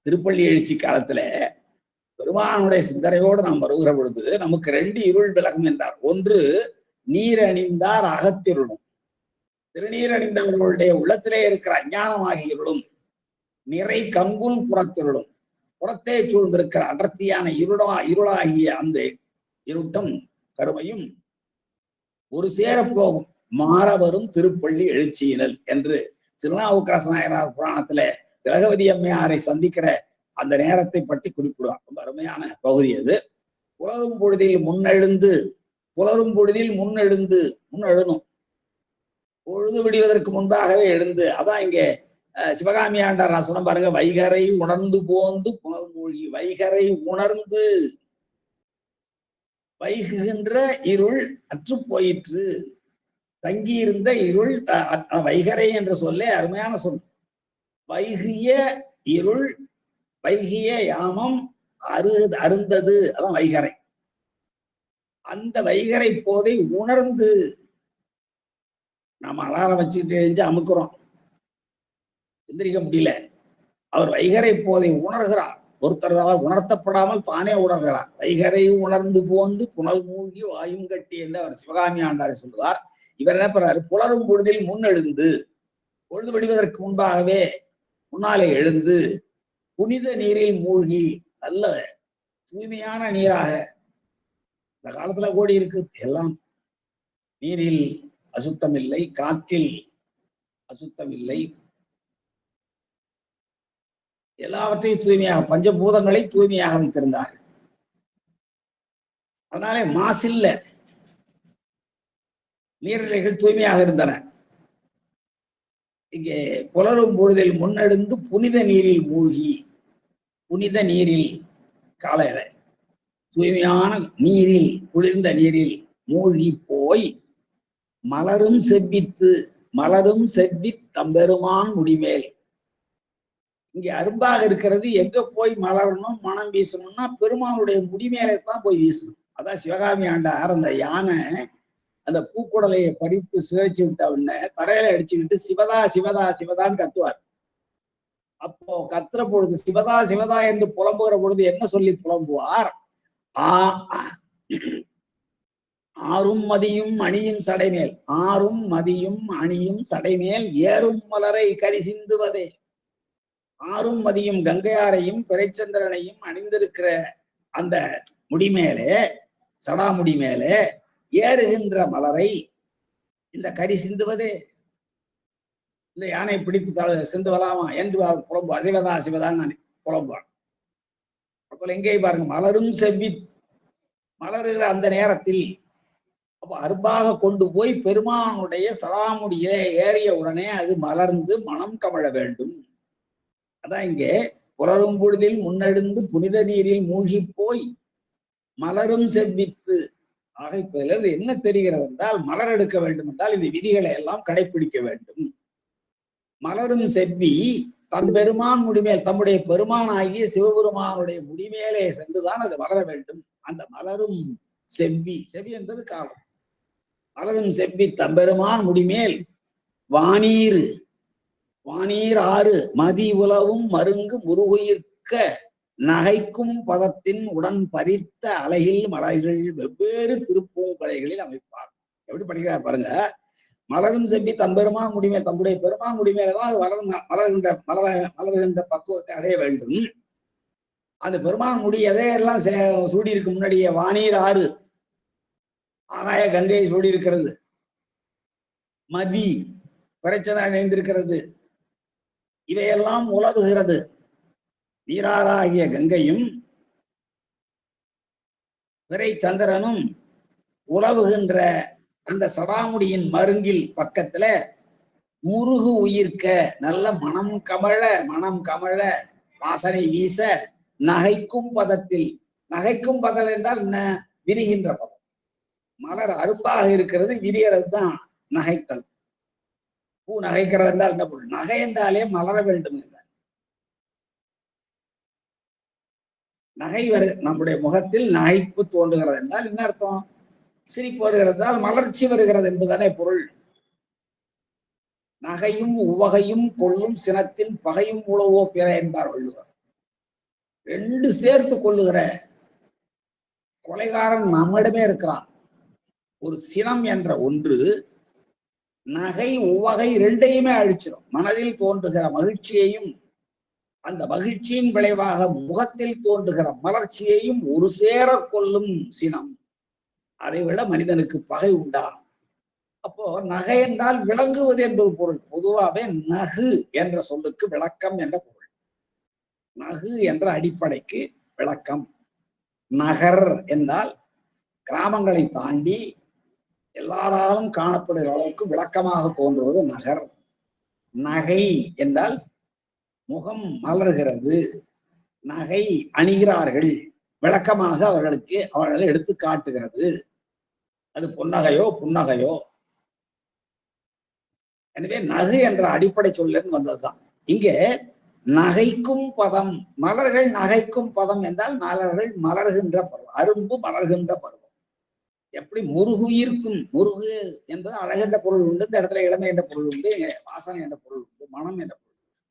திருப்பள்ளி எழுச்சி காலத்துல பெருமானுடைய சிந்தனையோடு நாம் வருகிற பொழுது நமக்கு 2 இருள் விலகும் என்றார். ஒன்று, நீர் அணிந்தார் அகத்திருளும், திருநீர் அணிந்தவர்களுடைய உள்ளத்திலே இருக்கிற அஞ்ஞானமாகிய இருளும், நிறை கங்குல் புறத்திருளும், புறத்தே சூழ்ந்திருக்கிற அடர்த்தியான இருளாகிய அந்த இருட்டும் கருமையும் ஒரு சேர போகும். மாறவரும் திருப்பள்ளி எழுச்சியினல் என்று திருநாவுக்கரசு நாயனார் புராணத்துல திலகவதி அம்மையாரை சந்திக்கிற அந்த நேரத்தை பற்றி குறிப்பிடுவார். ரொம்ப அருமையான பகுதி அது. புலரும் பொழுதில் முன்னெழுந்து, புலரும் பொழுதில் முன்னெழுதும், பொழுது விடுவதற்கு முன்பாகவே எழுந்து. அதான் இங்கே சிவகாமி ஆண்டார் நான் சொன்ன பாருங்க, வைகரை உணர்ந்து போந்து புனல் மூழ்கி. வைகரை உணர்ந்து, வைகுகின்ற இருள் அற்று போயிற்று, தங்கியிருந்த இருள். வைகரை என்ற சொல்லே அருமையான சொல். வைகிய இருள், வைகிய யாமம் அருந்தது, அதான் வைகரை. அந்த வைகரை போதை உணர்ந்து, நம்ம அலாரம் வச்சுக்கிட்டு எழுந்து அமுக்குறோம், எந்திரிக்க முடியல. அவர் வைகரை போதை உணர்கிறார். ஒருத்தரால் உணர்த்தப்படாமல் தானே உணர்கிறார். வைகரை உணர்ந்து போந்து புனல் மூழ்கி வாயும் கட்டி என்று அவர் சிவகாமி ஆண்டாரை சொல்லுவார். இவர் என்ன பண்றாரு? புலரும் பொழுதில் முன்னெழுந்து, பொழுது விடுவதற்கு முன்பாகவே முன்னாலே எழுந்து புனித நீரில் மூழ்கி, நல்ல தூய்மையான நீராக, இந்த காலத்துல கூடி இருக்கு எல்லாம், நீரில் அசுத்தம் இல்லை, காற்றில் அசுத்தம் இல்லை, எல்லாவற்றையும் தூய்மையாக, பஞ்சபூதங்களை தூய்மையாக வைத்திருந்தார். அதனாலே மாசில்ல, நீர்நிலைகள் தூய்மையாக இருந்தன. இங்கே புலரும் பொழுதில் முன்னெடுந்து புனித நீரில் மூழ்கி, புனித நீரில், காலையில தூய்மையான நீரில், குளிர்ந்த நீரில் மூழ்கி போய் மலரும் செவ்வி தம்பெருமான் முடிமேல். இங்க அரும்பாக இருக்கிறது எங்க போய் மலரணும், மனம் வீசணும்னா பெருமானுடைய முடிமேலைத்தான் போய் வீசணும். அதான் சிவகாமி ஆண்டார் அந்த யானை அந்த பூக்குடலையை பறித்து சிதைச்சு விட்ட உடனே தரையில அடிச்சுக்கிட்டு சிவதா சிவதா சிவதான்னு கத்துவார். அப்போ கத்துற பொழுது சிவதா சிவதா என்று புலம்புகிற பொழுது என்ன சொல்லி புலம்புவார்? ஆறும் மதியும் அணியும் சடைமேல், ஆறும் மதியும் அணியும் சடைமேல் ஏறும் மலரை கரி சிந்துவதே. ஆறும் மதியும் கங்கையாரையும் பிறைச்சந்திரனையும் அணிந்திருக்கிற அந்த முடிமேலே, சடாமுடி மேலே ஏறுகின்ற மலரை இந்த கரி சிந்துவதே. இந்த யானை பிடித்து சிந்துவலாமா என்று புலம்பு, அசிவதா அசிவதான் நான் புலம்புவான். அப்ப எங்கே பாருங்க, மலரும் செவ்வி மலருகிற அந்த நேரத்தில் அப்ப அரும்பாக கொண்டு போய் பெருமானுடைய சடாமுடியிலே ஏறிய உடனே அது மலர்ந்து மனம் கமழ வேண்டும். அதான் இங்கே புலரும் பொழுதில் முன்னெடுந்து புனித நீரில் மூழ்கி போய் மலரும் செவ்வித்து. ஆக இப்ப என்ன தெரிகிறது என்றால், மலர் எடுக்க வேண்டும் என்றால் இந்த விதிகளை எல்லாம் கடைபிடிக்க வேண்டும். மலரும் செவ்வி தன் பெருமான் முடிமேல், தம்முடைய பெருமான் ஆகிய சிவபெருமானுடைய முடிமேலே சென்றுதான் அது வளர வேண்டும். அந்த மலரும் செவ்வி, செவ்வி என்பது காலம். மலரும் செவ்வி தம்பெருமான் முடிமேல் வானீர் வானீர் ஆறு மதி உலவும் மருங்கு முருகுயிர்க்க நகைக்கும் பதத்தின் உடன் பறித்த அலையில் மலர்கள் வெவ்வேறு திருப்பூங்கலைகளில் அமைப்பார். எப்படி படிக்கிறார் பாருங்க. மலரும் செவ்வி தம்பெருமான் முடிமேல், தம்முடைய பெருமான் முடிமேலதான் அது மலர்கின்ற பக்குவத்தை அடைய வேண்டும். அந்த பெருமான் முடி எதையெல்லாம் சூடி இருக்கு முன்னாடியே, வானீர் ஆறு ஆகாய கங்கையை சூடி இருக்கிறது, மதி பிரச்சனை இணைந்திருக்கிறது, இவையெல்லாம் உலவுகிறது. நீராராகிய கங்கையும் பிறை சந்திரனும் உலவுகின்ற அந்த சடாமுடியின் மருங்கில் பக்கத்துல முருகு உயிர்க்க நல்ல மனம் கமழ வாசனை வீச நகைக்கும் பதத்தில். நகைக்கும் பதல் என்றால் என்ன? விரிகின்ற பதம். மலர் அரும்பாக இருக்கிறது, விரியறது தான் நகைத்தல். பூ நகைக்கிறது என்றால் என்ன பொருள்? நகை என்றாலே மலர வேண்டும் என்றால். நகை நம்முடைய முகத்தில் நகைப்பு தோன்றுகிறது என்றால் என்ன அர்த்தம்? சிரிப்பு வருகிறது என்றால் மலர்ச்சி வருகிறது என்பதுதானே பொருள். நகையும் உவகையும் கொள்ளும் சினத்தின் பகையும் உழவோ பிற என்பார் வள்ளுவர். ரெண்டு சேர்த்து கொள்ளுகிற கொலைகாரன் நம்மிடமே இருக்கிறான். ஒரு சினம் என்ற ஒன்று நகை உவகை ரெண்டையுமே அழிச்சிடும். மனதில் தோன்றுகிற மகிழ்ச்சியையும் அந்த மகிழ்ச்சியின் விளைவாக முகத்தில் தோன்றுகிற மலர்ச்சியையும் ஒரு சேர கொள்ளும் சினம். அதை விட மனிதனுக்கு பகை உண்டா? அப்போ நகை என்றால் விளங்குவது என்பது பொருள். பொதுவாகவே நகு என்ற சொல்லுக்கு விளக்கம் என்ற பொருள். நகு என்ற அடிப்படைக்கு விளக்கம். நகர் என்றால் கிராமங்களை தாண்டி எல்லாராலும் காணப்படுகிற அளவுக்கு விளக்கமாக தோன்றுவது நகர். நகை என்றால் முகம் மலர்கிறது, நகை அணிகிறார்கள், விளக்கமாக அவர்களை எடுத்து காட்டுகிறது. அது பொன்னகையோ புன்னகையோ. எனவே நகு என்ற அடிப்படை சொல்லிருந்து வந்ததுதான். இங்கே நகைக்கும் பதம், மலர்கள் நகைக்கும் பதம் என்றால் மலர்கள் மலர்கின்ற பருவம், அரும்பு மலர்கின்ற பருவம். எப்படி முருகுயிர்க்கும், முருகு என்பது அழகு என்ற பொருள் உண்டு, இந்த இடத்துல இளமை என்ற பொருள் உண்டு, வாசனை என்ற பொருள் உண்டு, மனம் என்ற பொருள்.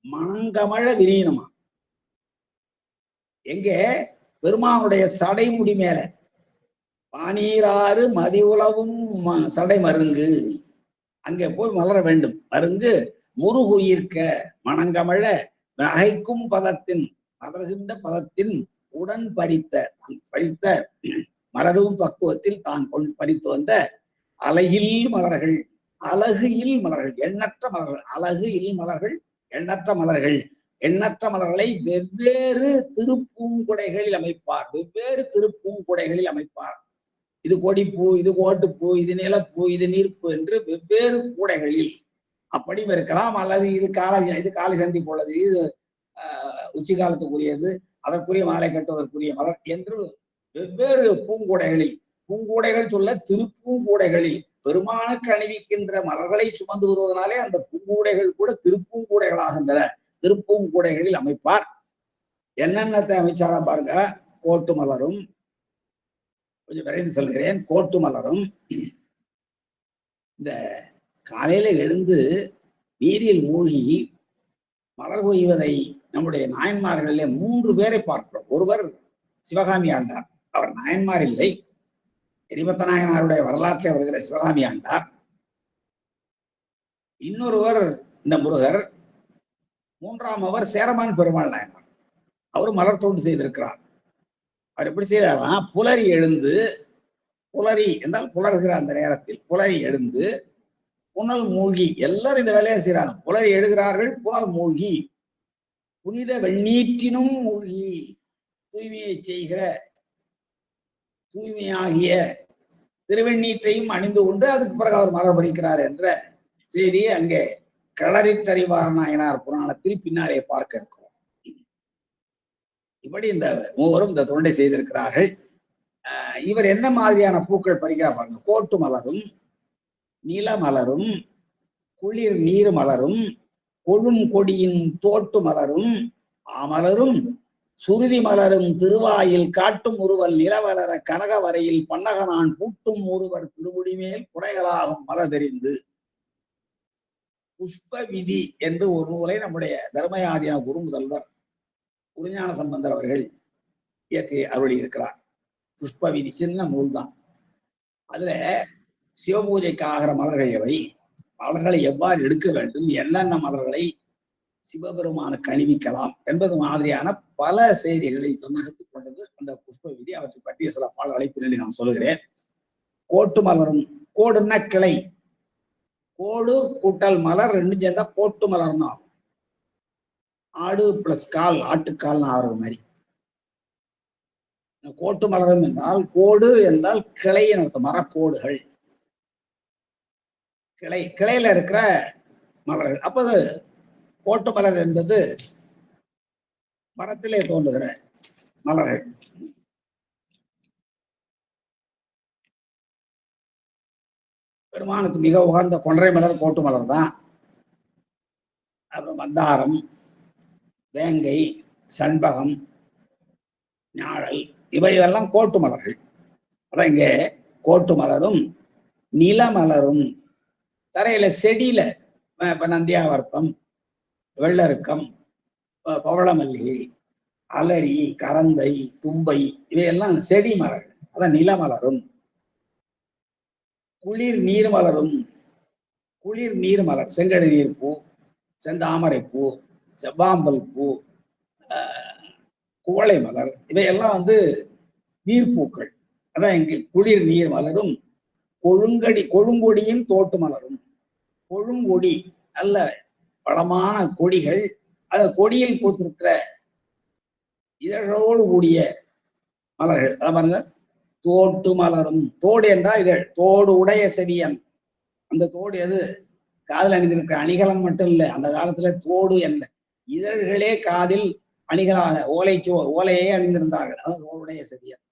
மணங்கமழ விரீனமா எங்கே? பெருமானுடைய சடைமுடி மேல பானீராறு மதி உலவும் சடை மருங்கு, அங்கே போய் மலர வேண்டும். மருங்கு முருகுயிர்க்க மணங்கமழ நகைக்கும் பதத்தின், மலர்கின்ற பதத்தின் உடன் பறித்த மலரும் பக்குவத்தில் தான் பறித்து வந்த அழகில் மலர்கள், அழகு இல் மலர்கள், எண்ணற்ற மலர்கள், அழகு இல் மலர்கள், எண்ணற்ற மலர்கள், எண்ணற்ற மலர்களை வெவ்வேறு திருப்பூங்குடைகளில் அமைப்பார். வெவ்வேறு திருப்பூங்குடைகளில் அமைப்பார். இது கொடிப்பூ, இது கோட்டுப்பூ, இது நிலப்பூ, இது நீர்ப்பூ என்று வெவ்வேறு கூடைகளில் அப்படியும் இருக்கலாம். அல்லது இது காலை சந்திக்கு உள்ளது, இது உச்சி காலத்துக்குரியது, அதற்குரிய மாலை கட்டுவதற்குரிய மலர் என்று வெவ்வேறு பூங்கூடைகளில், பூங்கூடைகள் சொல்ல திருப்பூங்கூடைகளில் பெருமானுக்கு அணிவிக்கின்ற மலர்களை சுமந்து வருவதனாலே அந்த பூங்கூடைகள் கூட திருப்பூங்கூடைகளாகின்றன. திருப்பூங்கூடைகளில் அமைப்பார். என்னென்னத்தை அமைச்சாரா பாருங்க. கோட்டு மலரும், கொஞ்சம் விரைந்து செல்கிறேன், கோட்டு மலரும். இந்த காலையில எழுந்து நீரில் மூழ்கி மலர் கொய்வதை நம்முடைய நாயன்மார்களிலே 3 பேரை பார்க்கிறோம். ஒருவர் சிவகாமி ஆண்டார், அவர் நாயன்மார் இல்லை, எரிபத்த நாயனாருடைய வரலாற்றில் வருகிற சிவகாமி ஆண்டார். இன்னொருவர் இந்த முருகர். மூன்றாம் அவர் சேரமான் பெருமாள் நாயனார். அவரு மலர் தோண்டு செய்திருக்கிறார். அவர் எப்படி செய்யறாரா, புலரி எழுந்து, புலரி என்றால் புலர்கிற அந்த நேரத்தில் புலரி எழுந்து புனல் மூழ்கி, எல்லாரும் இந்த வேலையை செய்யறாங்க. புலரி எழுகிறார்கள், புனல் மூழ்கி, புனித வெண்ணீற்றினும் மூழ்கி, தூய்மையை செய்கிற தூய்மையாகிய திருவெண்ணீற்றையும் அணிந்து கொண்டு அதுக்கு பிறகு அவர் மலர் பறிக்கிறார் என்ற செய்தியை அங்கே களரிற்றறிவார் நாயனார் புராணத்தில் பின்னாலே பார்க்க இருக்கிறோம். இப்படி இந்த மூவரும் இந்த தொண்டை செய்திருக்கிறார்கள். இவர் என்ன மாதிரியான பூக்கள் பறிக்கிறார் பாருங்க. கோட்டு மலரும், நில மலரும், குளிர் நீர் மலரும், கொழும் கொடியின் தோட்டு மலரும், அமலரும், சுருதி மலரும், திருவாயில் காட்டும் ஒருவர் நிலவலர கனக வரையில் பன்னகனான் பூட்டும் ஒருவர் திருமுடிமேல் குறைகளாகும் மலர் தெரிந்து. புஷ்ப விதி என்று ஒரு நூலை நம்முடைய தர்மயாதின குரு முதல்வர் குருஞான சம்பந்தர் அவர்கள் இயற்றி அருளி இருக்கிறார். புஷ்ப விதி சின்ன நூல் தான். அதுல சிவபூஜைக்கு ஆகிற மலர்கள் எவை, மலர்களை எவ்வாறு எடுக்க வேண்டும், என்னென்ன மலர்களை சிவபெருமானுக்கு அணிவிக்கலாம் என்பது மாதிரியான பல செய்திகளை தன்னகத்துக் கொண்டது அந்த புஷ்ப விதி. அவற்றை பற்றிய சில பாடல்களை பின்னாடி நான் சொல்லுகிறேன். கோட்டு மலரும், கோடுன்னா கிளை, கோடு கூட்டல் மலர் ரெண்டு சேர்ந்தா கோட்டு மலர்னா, ஆடு பிளஸ் கால், ஆட்டுக்கால்னு ஆறுற மாதிரி. கோட்டு மலரும் என்றால், கோடு என்றால் கிளை அர்த்தம், மரக்கோடுகள், கிளை, கிளையில இருக்கிற மலர்கள். அப்ப கோட்டு மலர் என்பது மரத்திலே தோன்றுகிற மலர்கள். பெருமானுக்கு மிக உகந்த கொன்றை மலர் கோட்டு மலர் தான். அப்புறம் மந்தாரம், வேங்கை, சண்பகம், ஞாழல், இவையெல்லாம் கோட்டு மலர்கள். அதான் இங்கே கோட்டு மலரும் நிலமலரும், தரையில செடியில இப்ப நந்தியாவர்த்தம், வெள்ளருக்கம், பவளமல்லிகை, அலரி, கரந்தை, தும்பை, இவையெல்லாம் செடி மலர்கள். அதான் நிலமலரும். குளிர் நீர் மலரும், குளிர் நீர் மலர், செங்கடு நீர் பூ, செந்தாமரை பூ, செவ்வாம்பல் பூ, குவளை மலர், இவையெல்லாம் நீர்ப்பூக்கள். அதான் இங்கு குளிர் நீர் மலரும். கொழுங்கொடியின் தோட்டு மலரும். கொழுங்கொடி நல்ல வளமான கொடிகள், அந்த கொடியில் பூத்திருக்கிற இதழோடு கூடிய மலர்கள். அதான் பாருங்க, தோட்டு மலரும். தோடு என்றால் இதழ், தோடு உடைய செவியன். அந்த தோடு எது, காதில் அணிந்திருக்கிற அணிகலன் மட்டும் இல்லை, அந்த காலத்துல தோடு என்ற இதழ்களே காதில் அணிகளாக ஓலையே அணிந்திருந்தார்கள். அதான் தோடுடைய செவியன்.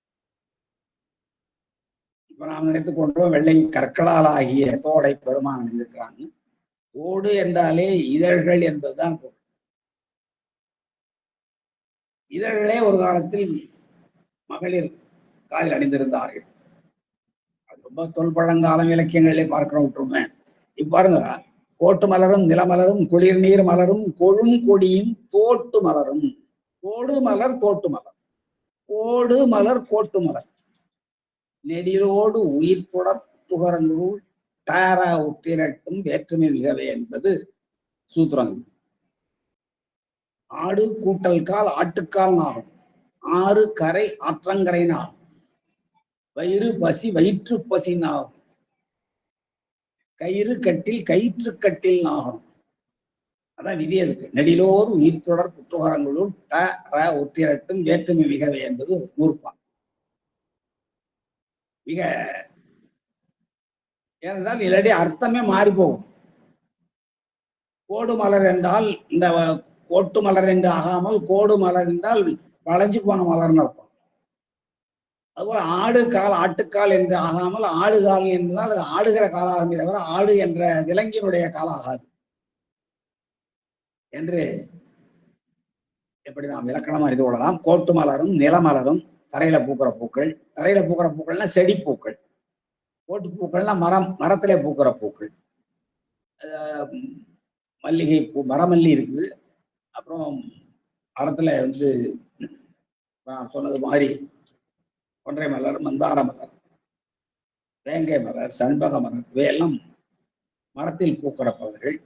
இப்ப நாம் நினைத்துக் கொண்டோம் வெள்ளை கற்களால் ஆகிய தோடை பெருமான் அணிந்திருக்கிறாங்க. தோடு என்றாலே இதழ்கள் என்பதுதான் பொருள். இதழ்களே ஒரு காலத்தில் மகளிர் காதில் அணிந்திருந்தார்கள். அது ரொம்ப தொல்பழங்காலம் இலக்கியங்களிலே பார்க்கிறோம். விட்டுருமே. இப்ப பாருங்க, கோட்டு மலரும், நிலமலரும், குளிர் நீர் மலரும், கொழும் கொடியும் தோட்டு மலரும். கோடு மலர், தோட்டு மலர். கோடு மலர், கோட்டு மலர். நெடிலோடு உயிர் புடற் புகரங்களுள் தாரா உத்திரட்டும் வேற்றுமை மிகவே என்பது சூத்திரம். ஆடு கூட்டல் கால் ஆட்டுக்கால் நாகும், ஆறு கரை ஆற்றங்கரை நாகும், வயிறு பசி வயிற்று பசி நாகும், கயிறு கட்டில் கயிற்று கட்டில் நாகும். அதான் விதி. இருக்கு. நெடிலோடு உயிர் தொடர் புற்றுகரங்களுள் ஒத்திரட்டும் வேற்றுமை மிகவே என்பது நூற்பான். மிக ஏனென்றால் இல்லாட்டி அர்த்தமே மாறி போகும். கோடு மலர் என்றால் இந்த கோட்டு மலர் என்று ஆகாமல் கோடு மலர் என்றால் வளைஞ்சு போன மலர்னு அர்த்தம். அதுபோல ஆடு கால் ஆட்டுக்கால் என்று ஆகாமல் ஆடு கால் என்றால் அது ஆடுகிற காலாகுமே தவிர ஆடு என்ற விலங்கினுடைய காலாகாது என்று எப்படி நாம் இலக்கணமா அறிந்து கொள்ளலாம். கோட்டு மலரும், நிலமலரும், தரையில பூக்கிற பூக்கள். தரையில பூக்கிற பூக்கள்னா செடி பூக்கள். கோட்டு பூக்கள்னா மரத்திலே பூக்கிற பூக்கள். மல்லிகை பூ, மரமல்லி இருக்குது. அப்புறம் மரத்துல நான் சொன்னது மாதிரி கொன்றை மலர், மந்தார மலர், வேங்கை மலர், சண்பக மலர் இவையெல்லாம் மரத்தில் பூக்கிற பலர்கள்.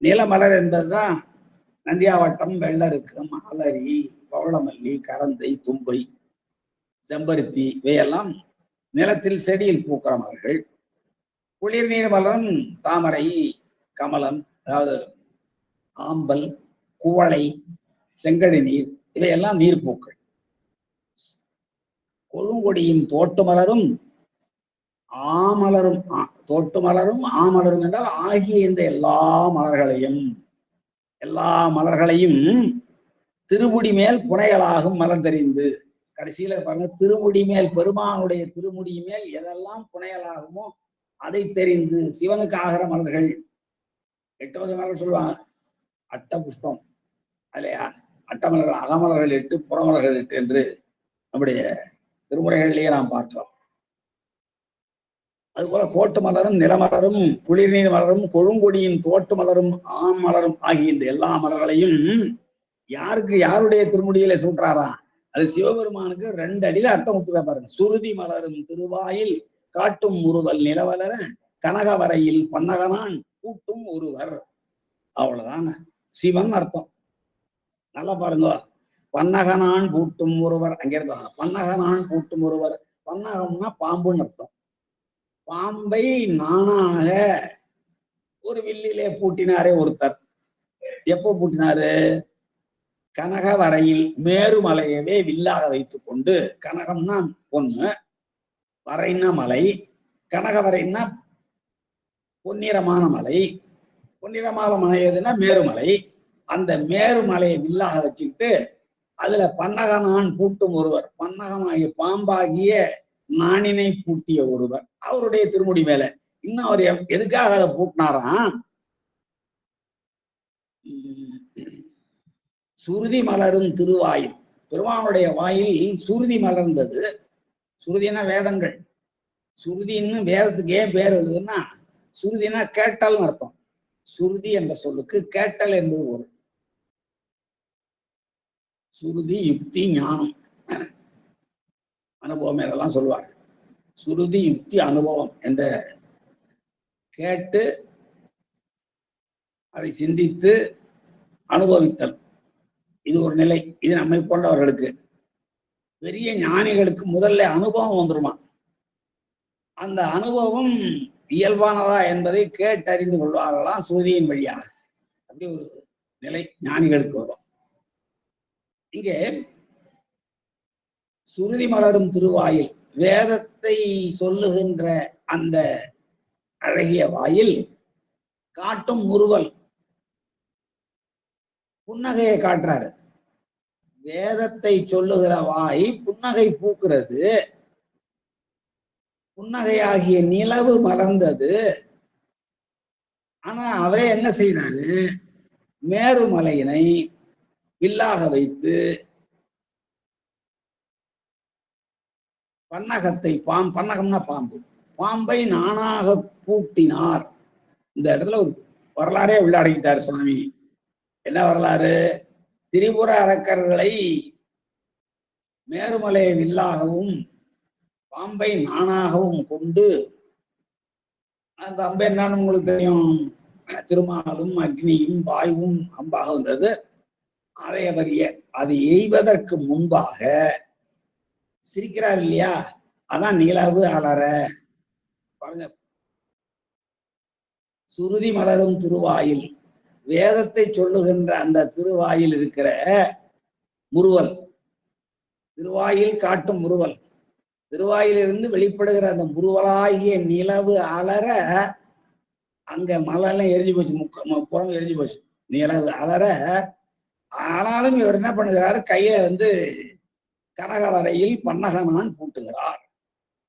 நிலமலர் என்பதுதான் நந்தியாவட்டம், வெள்ளருக்கு, மாலரி, பவளமல்லி, கரந்தை, தும்பை, செம்பருத்தி இவையெல்லாம் நிலத்தில் செடியில் பூக்கிற மலர்கள். குளிர்நீர் மலரும் தாமரை, கமலம், அதாவது ஆம்பல், குவளை, செங்கடி நீர் இவையெல்லாம் நீர்ப்பூக்கள். கொழுங்கொடியின் தோட்டு மலரும் ஆமலரும், தோட்டு மலரும் ஆமலரும் என்றால் ஆகிய இந்த எல்லா மலர்களையும் திருமுடி மேல் புனையலாகும் மலர் தெரிந்து. கடைசியில பாருங்க, திருமுடி மேல், பெருமானுடைய திருமுடி மேல் எதெல்லாம் புனையலாகுமோ அதை தெரிந்து சிவனுக்கு ஆகிற மலர்கள் 8 வகை மலர் சொல்லுவாங்க. அட்ட புஷ்பம் இல்லையா, அட்டமலர்கள், அகமலர்கள் 8, புறமலர்கள் 8 என்று நம்முடைய திருமுறைகளிலேயே நாம் பார்த்தோம். அதுபோல கோட்டு மலரும், நிலமலரும், குளிர்நீர் மலரும், கொழுங்கொடியின் தோட்டு மலரும், ஆம் மலரும் ஆகிய இந்த எல்லா மலர்களையும் யாருக்கு, யாருடைய திருமுடியில சூட்டுறாரா? அது சிவபெருமானுக்கு 2 அடியில அர்த்தம் கொடுத்துருக்க பாருங்க. சுருதி மலரும் திருவாயில் காட்டும் முறுவல் நிலவலர கனகவரையில் பன்னகனான் கூட்டும் ஒருவர். அவ்வளவுதாங்க சிவன் அர்த்தம். நல்லா பாருங்க, பன்னகனான் பூட்டும் ஒருவர், அங்க இருந்தாங்க. பன்னகனான் பூட்டும் ஒருவர், பன்னகம்னா பாம்புன்னு அர்த்தம். பாம்பை நானாக ஒரு வில்லிலே பூட்டினாரே ஒருத்தர். எப்போ பூட்டினாரு? கனகவரையில், மேருமலையவே வில்லாக வைத்துக் கொண்டு. கனகம்னா பொண்ணு, வரைன்னா மலை, கனகவரைன்னா பொன்னிறமான மலை. பொன்னிறமான மலை எதுன்னா மேருமலை. அந்த மேருமலையை வில்லாக வச்சுக்கிட்டு அதுல பன்னகனான் பூட்டும் ஒருவர், பன்னகமாகிய பாம்பாகிய நாணினை பூட்டிய ஒருவர் அவருடைய திருமுடி மேல. இன்னும் அவர் எதுக்காக அதை பூட்டினாராம்? சுருதி மலரும் திருவாயில், பெருமானுடைய வாயில் சுருதி மலர்ந்தது. சுருதினா வேதங்கள். சுருதின்னு வேதத்துக்கு ஏன் பேர் வருதுன்னா, சுருதினா கேட்டல் அர்த்தம். சுருதி என்ற சொல்லுக்கு கேட்டல் என்பது ஒரு சுருதி, யுக்தி, ஞானம், அனுபவம் என்றெல்லாம் சொல்லுவார்கள். சுருதி, யுக்தி, அனுபவம் என்ற கேட்டு அதை சிந்தித்து அனுபவித்தல், இது ஒரு நிலை. இது நம்மை போன்றவர்களுக்கு. பெரிய ஞானிகளுக்கு முதல்ல அனுபவம் வந்துருமா. அந்த அனுபவம் இயல்பானதா என்பதை கேட்டறிந்து கொள்வார்களாம் சுருதியின் வழியாக. அப்படி ஒரு நிலை ஞானிகளுக்கு வரும். இங்கே சுருதி மலரும் திருவாயில், வேதத்தை சொல்லுகின்ற அந்த அழகிய வாயில் காட்டும் முறுவல், புன்னகையை காட்டுறாரு. வேதத்தை சொல்லுகிற வாய் புன்னகை பூக்கிறது. புன்னகையாகிய நிலவு மலர்ந்தது. ஆனா அவரே என்ன செய்யறாரு? மேருமலையினை வில்லாக வைத்து பன்னகத்தை, பன்னகம்னா பாம்பு, பாம்பை நானாக பூட்டினார். இந்த இடத்துல ஒரு வரலாறே உள்ளடக்கிட்டார் சுவாமி. என்ன வரலாறு? திரிபுர அரக்கர்களை மேருமலை வில்லாகவும் பாம்பை நானாகவும் கொண்டு, அந்த அம்பை என்னன்னு உங்களுக்கு தெரியும், திருமாலும் அக்னியும் வாயுவும் அம்பாக வந்தது. அதை அது எய்வதற்கு முன்பாக சிரிக்கிறார் இல்லையா, அதான் நிலவு அலற. பாருங்க, சுருதி மலரும் திருவாயில், வேதத்தை சொல்லுகின்ற அந்த திருவாயில் இருக்கிற முறுவல், திருவாயில் காட்டும் முறுவல், திருவாயிலிருந்து வெளிப்படுகிற அந்த முறுவலாகிய நிலவு அலற. அங்க மலையெல்லாம் எரிஞ்சு போச்சு, புறம் எரிஞ்சு போச்சு, நிலவு அலற. ஆனாலும் இவர் என்ன பண்ணுகிறாரு? கையில கனகவரையில் பன்னகனான் பூட்டுகிறார்.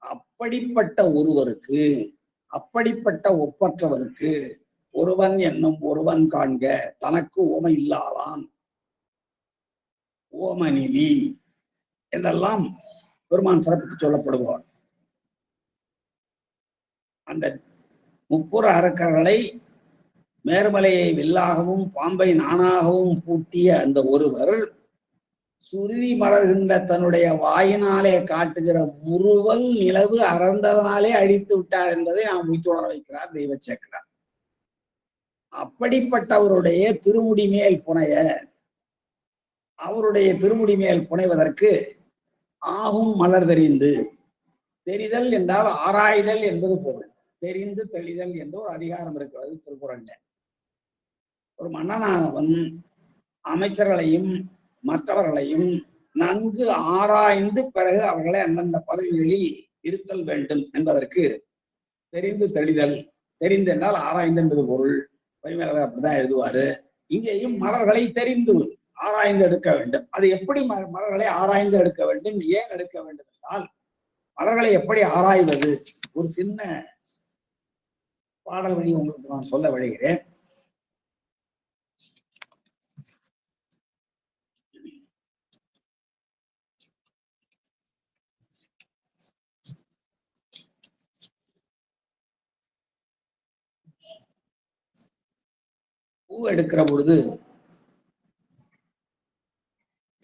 அப்படிப்பட்ட ஒருவருக்கு, அப்படிப்பட்ட ஒப்பற்றவருக்கு ஒருவன் என்னும் ஒருவன் காண்க தனக்கு ஓமை இல்லாதான் ஓமனிலி என்றெல்லாம் பெருமான் சிறப்பித்து சொல்லப்படுவார். அந்த முப்புற அரக்கர்களை மேருமலையை வில்லாகவும் பாம்பை நானாகவும் பூட்டிய அந்த ஒருவர் சுருதி மலர்கின்ற தன்னுடைய வாயினாலே காட்டுகிற முறுவல் நிலவு அறந்ததனாலே அழித்து விட்டார் என்பதை நாம் உய்த்துணர வைக்கிறார் தெய்வ சேக்கிழார். அப்படிப்பட்டவருடைய திருமுடி மேல் புனைய, அவருடைய திருமுடி மேல் புனைவதற்கு ஆகும் மலர் தெரிந்து, தெரிதல் என்றால் ஆராய்தல் என்பது பொருள். தெரிந்து தெளிதல் என்ற ஒரு அதிகாரம் இருக்கிறது திருக்குறள்ல. ஒரு மன்னனானவன் அமைச்சர்களையும் மற்றவர்களையும் நன்கு ஆராய்ந்து பிறகு அவர்களை அந்தந்த பதவிகளில் இருத்தல் வேண்டும் என்பதற்கு தெரிந்து தெளிதல், தெரிந்து என்றால் ஆராய்ந்து என்பது பொருள். பரிமேலவர் அப்படிதான் எழுதுவாரு. இங்கேயும் மலர்களை தெரிந்து ஆராய்ந்து எடுக்க வேண்டும். அது எப்படி மலர்களை ஆராய்ந்து எடுக்க வேண்டும், ஏன் எடுக்க வேண்டும் என்றால், மலர்களை எப்படி ஆராய்வது ஒரு சின்ன பாடல் வழி உங்களுக்கு நான் சொல்ல விளைகிறேன். பூ எடுக்கிற பொழுது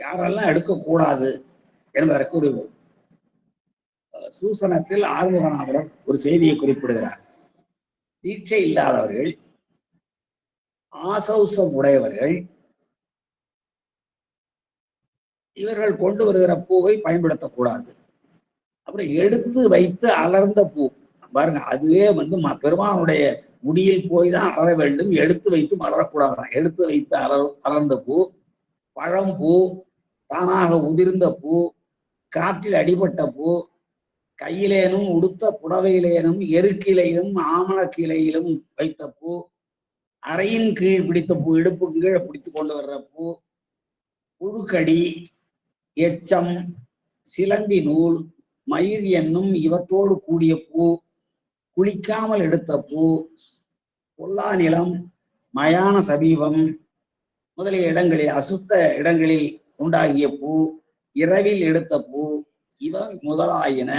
யாரெல்லாம் எடுக்கக்கூடாது என்பதற்கு ஒரு சூசனத்தில் ஆறுமுகநாதர் ஒரு செய்தியை குறிப்பிடுகிறார். தீட்சை இல்லாதவர்கள், ஆசௌசம் உடையவர்கள், இவர்கள் கொண்டு வருகிற பூவை பயன்படுத்தக்கூடாது. அப்புறம் எடுத்து வைத்து அலர்ந்த பூ பாருங்க, அதுவே பெருமானுடைய முடியில் போய் தான் அலர வேண்டும், எடுத்து வைத்து மலரக்கூடாதான். எடுத்து வைத்து அலர்ந்த பூ, பழம்பூ, தானாக உதிர்ந்த பூ, காற்றில் அடிபட்ட பூ, கையிலேனும் உடுத்த புடவையிலேனும் எருக்கிலையிலும் ஆமணக்கிளையிலும் வைத்த பூ, அறையின் கீழ் பிடித்த பூ, இடுப்புக்கு கீழே பிடித்து கொண்டு வர்ற பூ, புழுக்கடி, எச்சம், சிலந்தி நூல், மயிர் என்னும் இவற்றோடு கூடிய பூ, குளிக்காமல் எடுத்த பூ, பொல்லா நிலம், மயான சபீபம் முதலிய இடங்களில், அசுத்த இடங்களில் உண்டாகிய பூ, இரவில் எடுத்த பூ, இவ முதலாயின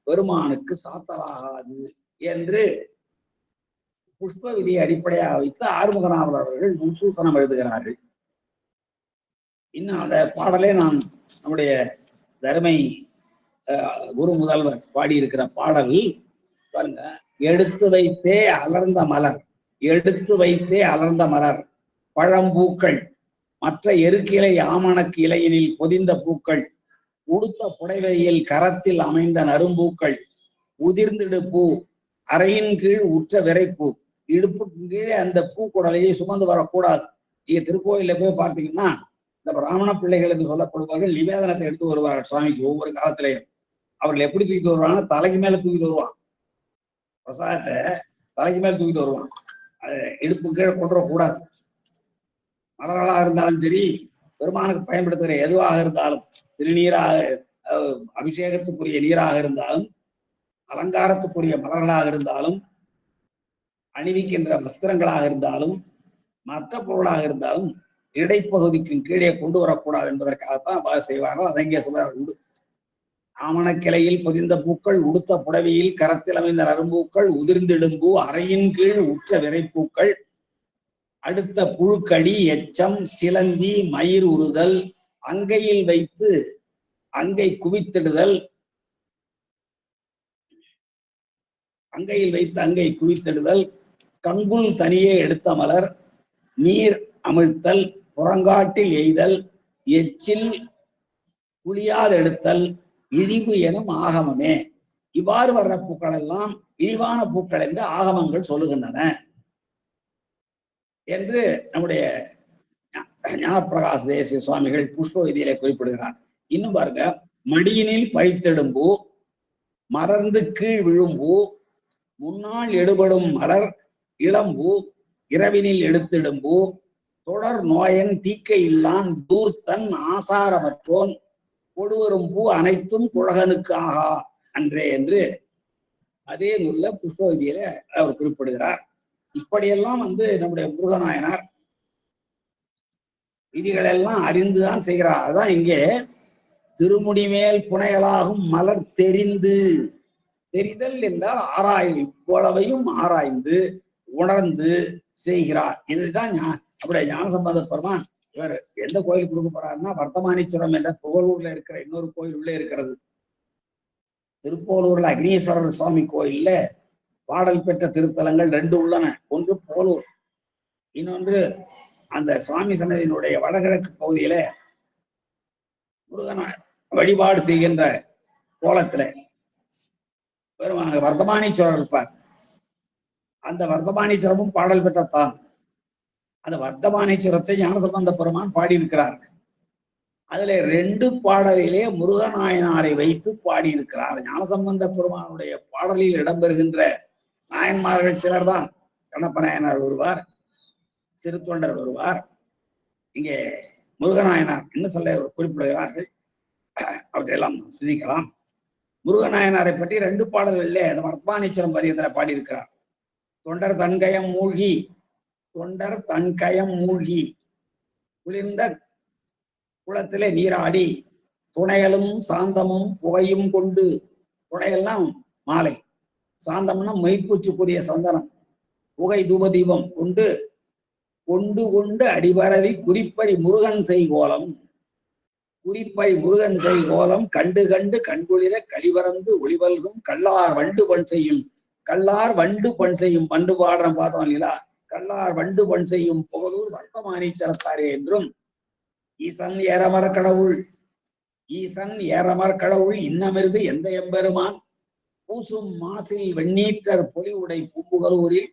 பெருமானுக்கு சாத்தலாகாது என்று புஷ்ப விதியை அடிப்படையாக வைத்து ஆறுமுகநாதர் அவர்கள் நுண்சூசனம் எழுதுகிறார்கள். இன்னும் அந்த பாடலே நான் நம்முடைய தருமை குரு முதல்வர் பாடியிருக்கிற பாடல் பாருங்க. எடுத்து வைத்தே அலர்ந்த மலர், எடுத்து வைத்தே அலர்ந்த மலர், பழம்பூக்கள், மற்ற எருக்கிளை ஆமணக்கு இலையினில் பொதிந்த பூக்கள், உடுத்த புடைவையில் கரத்தில் அமைந்த நறும்பூக்கள், உதிர்ந்திடு பூ, அறையின் கீழ் உற்ற விரைப்பூ. இடுப்புக்கு கீழே அந்த பூக்குடலையை சுமந்து வரக்கூடாது. நீங்க திருக்கோயில போய் பார்த்தீங்கன்னா, இந்த பிராமண பிள்ளைகள் என்று சொல்லப்படுவார்கள் நிவேதனத்தை எடுத்து வருவார்கள் சுவாமிக்கு. ஒவ்வொரு காலத்திலையும் அவர்கள் எப்படி தூக்கிட்டு வருவாங்க, தலைக்கு மேல தூக்கிட்டு வருவான். பிரசாதத்தை தலைக்கு மேல தூக்கிட்டு வருவான். அது இடுப்பு கீழே கொண்டு வரக்கூடாது. மலர்களாக இருந்தாலும் சரி, பெருமானுக்கு பயன்படுத்துகிற எதுவாக இருந்தாலும், திருநீராக, அபிஷேகத்துக்குரிய நீராக இருந்தாலும், அலங்காரத்துக்குரிய மலர்களாக இருந்தாலும், அணிவிக்கின்ற வஸ்திரங்களாக இருந்தாலும், மற்ற பொருளாக இருந்தாலும் இடைப்பகுதிக்கு கீழே கொண்டு வரக்கூடாது என்பதற்காகத்தான் அவ்வாறு செய்வார்கள். அதை இங்கே சொல்ல உண்டு. ஆமணக்கிளையில் பொதிந்த பூக்கள், உடுத்த புடவையில் கரத்தில் அமைந்த நறும்பூக்கள், உதிர்ந்திடும்பூ, அறையின் கீழ் உற்ற விரைப்பூக்கள், அடுத்த புழுக்கடி, எச்சம், சிலந்தி, மயிர் உறுதல், அங்கையில் வைத்து அங்கை குவித்திடுதல், அங்கையில் வைத்து அங்கை குவித்திடுதல், கங்குல் தனியே எடுத்த மலர், நீர் அமிழ்த்தல், புறங்காட்டில் எய்தல், எச்சில் புளியாது எடுத்தல், இழிவு எனும் ஆகமமே. இவ்வாறு வர்ற பூக்கள் எல்லாம் இழிவான பூக்கள் என்று ஆகமங்கள் சொல்லுகின்றன என்று நம்முடைய ஞானப்பிரகாச தேசிய சுவாமிகள் புஷ்ப விதியிலே குறிப்பிடுகிறார். இன்னும் பாருங்க, மடியினில் பறித்தெடும்பூ, மலர்ந்து கீழ் விழும்பூ, முன்னால் எடுபடும் மலர் இளம்பூ, இரவினில் எடுத்திடும்பூ, தொடர் நோயன் தீக்கை இல்லான் தூர்த்தன் ஆசாரமற்றோன், கொடுவரும் பூ அனைத்தும் குழகனுக்கு ஆகா அன்றே என்று அதே நூல்ல புஷ்ப விதியில அவர் குறிப்பிடுகிறார். இப்படியெல்லாம் நம்முடைய முருகநாயனார் விதிகள் எல்லாம் அறிந்துதான் செய்கிறார். அதான் இங்கே திருமுடி மேல் புனையலாகும் மலர் தெரிந்து, தெரிதல் என்றால் ஆராய்ந்து, இவ்வளவையும் ஆராய்ந்து உணர்ந்து செய்கிறார். இதுதான் நம்முடைய ஞானசம்பந்த பெருமான் இவர் எந்த கோயில் கொடுக்க போறாருன்னா வர்த்தமானீஸ்வரம் என்ற புகழூர்ல இருக்கிற இன்னொரு கோயில் உள்ளே இருக்கிறது. திருப்போலூர்ல அக்னீஸ்வரர் சுவாமி கோயில்ல பாடல் பெற்ற திருத்தலங்கள் 2 உள்ளன. ஒன்று போலூர், இன்னொன்று அந்த சுவாமி சன்னதியினுடைய வடகிழக்கு பகுதியில முருகன வழிபாடு செய்கின்ற கோலத்துல பெருமாங்க வர்த்தமானீஸ்வரர் இருப்பார். அந்த வர்த்தமானீஸ்வரமும் பாடல் பெற்றத்தான். அந்த வர்த்தமானீஸ்வரத்தை ஞானசம்பந்த பெருமான் பாடியிருக்கிறார். அதுல 2 பாடலிலே முருகநாயனாரை வைத்து பாடியிருக்கிறார். ஞானசம்பந்த பெருமானுடைய பாடலில் இடம்பெறுகின்ற நாயன்மார்கள் சிலர் தான். கண்ணப்ப நாயனார் வருவார், சிறுத்தொண்டர் வருவார், இங்கே முருகநாயனார் என்ன சொல்ல குறிப்பிடுகிறார்கள். அவற்றையெல்லாம் சிந்திக்கலாம். முருகநாயனாரை பற்றி 2 பாடல்களிலே அந்த வர்த்தமானீஸ்வரம் பதிகத்தில் பாடியிருக்கிறார். தொண்டர் தன்கயம் மூழ்கி, தொண்டர் தன்கயம் மூழ்கி குளிர்ந்த குளத்திலே நீராடி துணையலும் சாந்தமும் புகையும் கொண்டு, துணையெல்லாம் மாலை, சாந்தம்னா மெய்ப்பூச்சுக்குரிய சந்தனம், புகை தூபதீபம் கொண்டு கொண்டு கொண்டு அடிபரவி குறிப்பறி முருகன் செய்கோலம், குறிப்பறி முருகன் செய்கோலம் கண்டு கண்டு கண்குளிர கழிவறந்து ஒளிவல்கும் கல்லார் வண்டு பண் செய்யும், கல்லார் வண்டு பண் செய்யும், வண்டு பாடுற பார்த்தோம் இல்லையா, கல்லார் வண்டு பண் செய்யும் புகழூர் வர்த்தமானீஸ்வரத்தாரே என்றும், ஈசன் ஏறமர கடவுள், ஈசன் ஏறமர கடவுள் இன்னமிருந்து எந்த எம்பெருமான் பூசும் மாசில் வெண்ணீற்றர் பொலிவுடை பூம்புகலூரில்,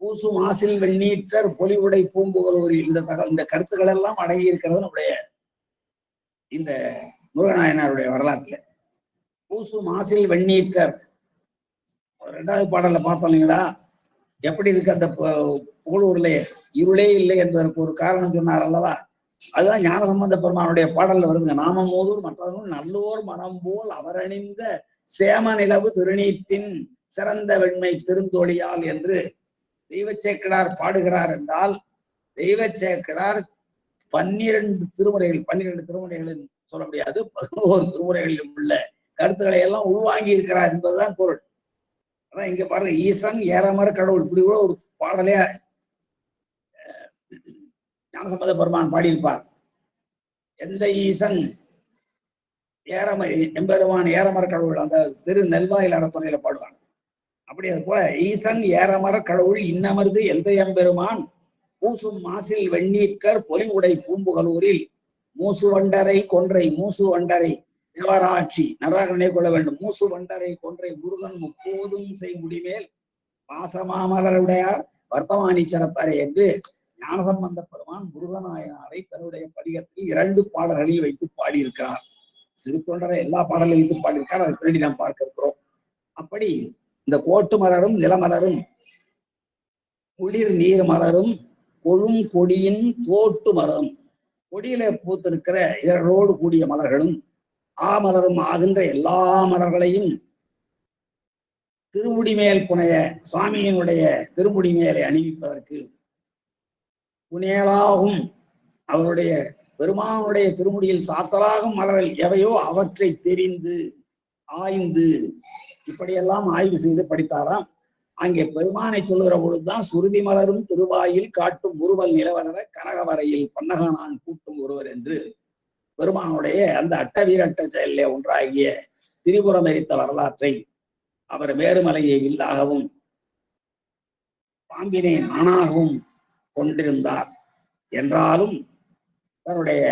பூசும் மாசில் வெண்ணீற்றர் பொலிவுடை பூம்புகலூரில் இந்த கருத்துக்கள் எல்லாம் அடங்கி இருக்கிறது நம்முடைய இந்த முருகநாயனாருடைய வரலாற்றுல. பூசும் மாசில் வெண்ணீற்றர் 2வது பாடல்ல பார்த்தோம் இல்லைங்களா, எப்படி இருக்கு அந்த புகழூர்ல இருளே இல்லை என்பதற்கு ஒரு காரணம் சொன்னார் அல்லவா. அதுதான் ஞானசம்பந்த பெருமானுடைய பாடல்ல வருதுங்க. நாமமோதூர் மற்றவர்கள் நல்லோர் மனம் போல் அவரணிந்த சேம நிலவு திருநீற்றின் சிறந்த வெண்மை திருந்தொழியால் என்று தெய்வச்சேக்கிழார் பாடுகிறார் என்றால், தெய்வச்சேக்கிழார் 12 திருமுறைகளில் சொல்ல முடியாது, 11 திருமுறைகளிலும் உள்ள கருத்துக்களை எல்லாம் உள்வாங்கி இருக்கிறார் என்பதுதான் பொருள். அதான் இங்க பாருங்க, ஈசன் ஏறமர கடவுள், இப்படி கூட ஒரு பாடலே ஞானசம்பந்த பெருமான் பாடியிருப்பார். எந்த ஈசன் எம்பெருமான் ஏறமர கடவுள், அந்த திரு நெல்வாயில் அறத்துறையில பாடுவாங்க. அப்படி அது போல ஈசன் ஏறமர கடவுள் இன்னமர்ந்து எந்த எம்பெருமான் பூசும் மாசில் வெண்ணீற்றர் பொலிவுடை பூம்புகலூரில் மூசு வண்டரை கொன்றை, மூசு வண்டரை தேவராட்சி நன்றாக நினைவு கொள்ள வேண்டும். மூசு வண்டரை கொன்றை முருகன் முப்போதும் செய்முடிமேல் பாசமாமலருடையார் வர்த்தமானீஸ்வரத்தாரே என்று ஞானசம்பந்த பெருமான் முருகநாயனாரை தன்னுடைய பதிகத்தில் 2 பாடல்களில் வைத்து பாடியிருக்கிறார். சிறு தொண்டரை எல்லா பாடலையும் வைத்து பாடியிருக்கார். அதை பின்னாடி நாம் பார்க்க இருக்கிறோம். அப்படி இந்த கோட்டு மலரும் நிலமலரும் குளிர் நீர் மலரும் கொழும் கொடியின் தோட்டு மலரும், கொடியில பூத்திருக்கிற இதழோடு கூடிய மலர்களும் ஆமலரும் ஆகின்ற எல்லா மலர்களையும் திருமுடி மேல் புனைய, சுவாமியினுடைய திருமுடி மேலே அணிவிப்பதற்கு புனேலாகும், அவருடைய பெருமானுடைய திருமுடியில் சாத்தலாகும் மலர்கள் எவையோ அவற்றை தெரிந்து ஆய்ந்து இப்படியெல்லாம் ஆய்வு செய்து படித்தாராம். அங்கே பெருமானை சொல்லுகிற பொழுதுதான் சுருதி மலரும் திருவாயில் காட்டும் முறுவல் நிலவர கனகவரையில் பன்னகனான் கூட்டும் ஒருவர் என்று பெருமானுடைய அந்த அட்டவீரட்ட செயலிலே ஒன்றாகிய திரிபுரம் எரித்த வரலாற்றை அவர் மேருமலையை வில்லாகவும் பாம்பினை நானாகவும் கொண்டிருந்தார் என்றாலும், தன்னுடைய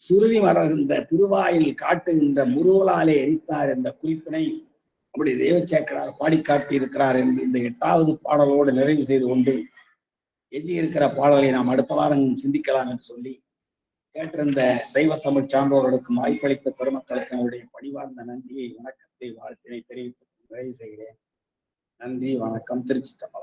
சுருதி மலர்கின்ற திருவாயில் காட்டுகின்ற முருவலாலே எரித்தார் என்ற குறிப்பினை அப்படி தெய்வச்சேக்கிழார் பாடி காட்டி இருக்கிறார் என்று இந்த 8வது பாடலோடு நிறைவு செய்து கொண்டு, எஞ்சி இருக்கிற பாடலை நாம் அடுத்த வாரம் சிந்திக்கலாம் என்று சொல்லி கேட்டிருந்த சைவ தமிழ் சான்றோர்களுக்கும் வாய்ப்பளித்த பெருமக்களுக்கு அவருடைய பணிவார்ந்த நன்றியை, வணக்கத்தை, வாழ்த்தினை தெரிவித்து நிறைவு செய்கிறேன். நன்றி, வணக்கம். திருச்சிற்றம்பலம்.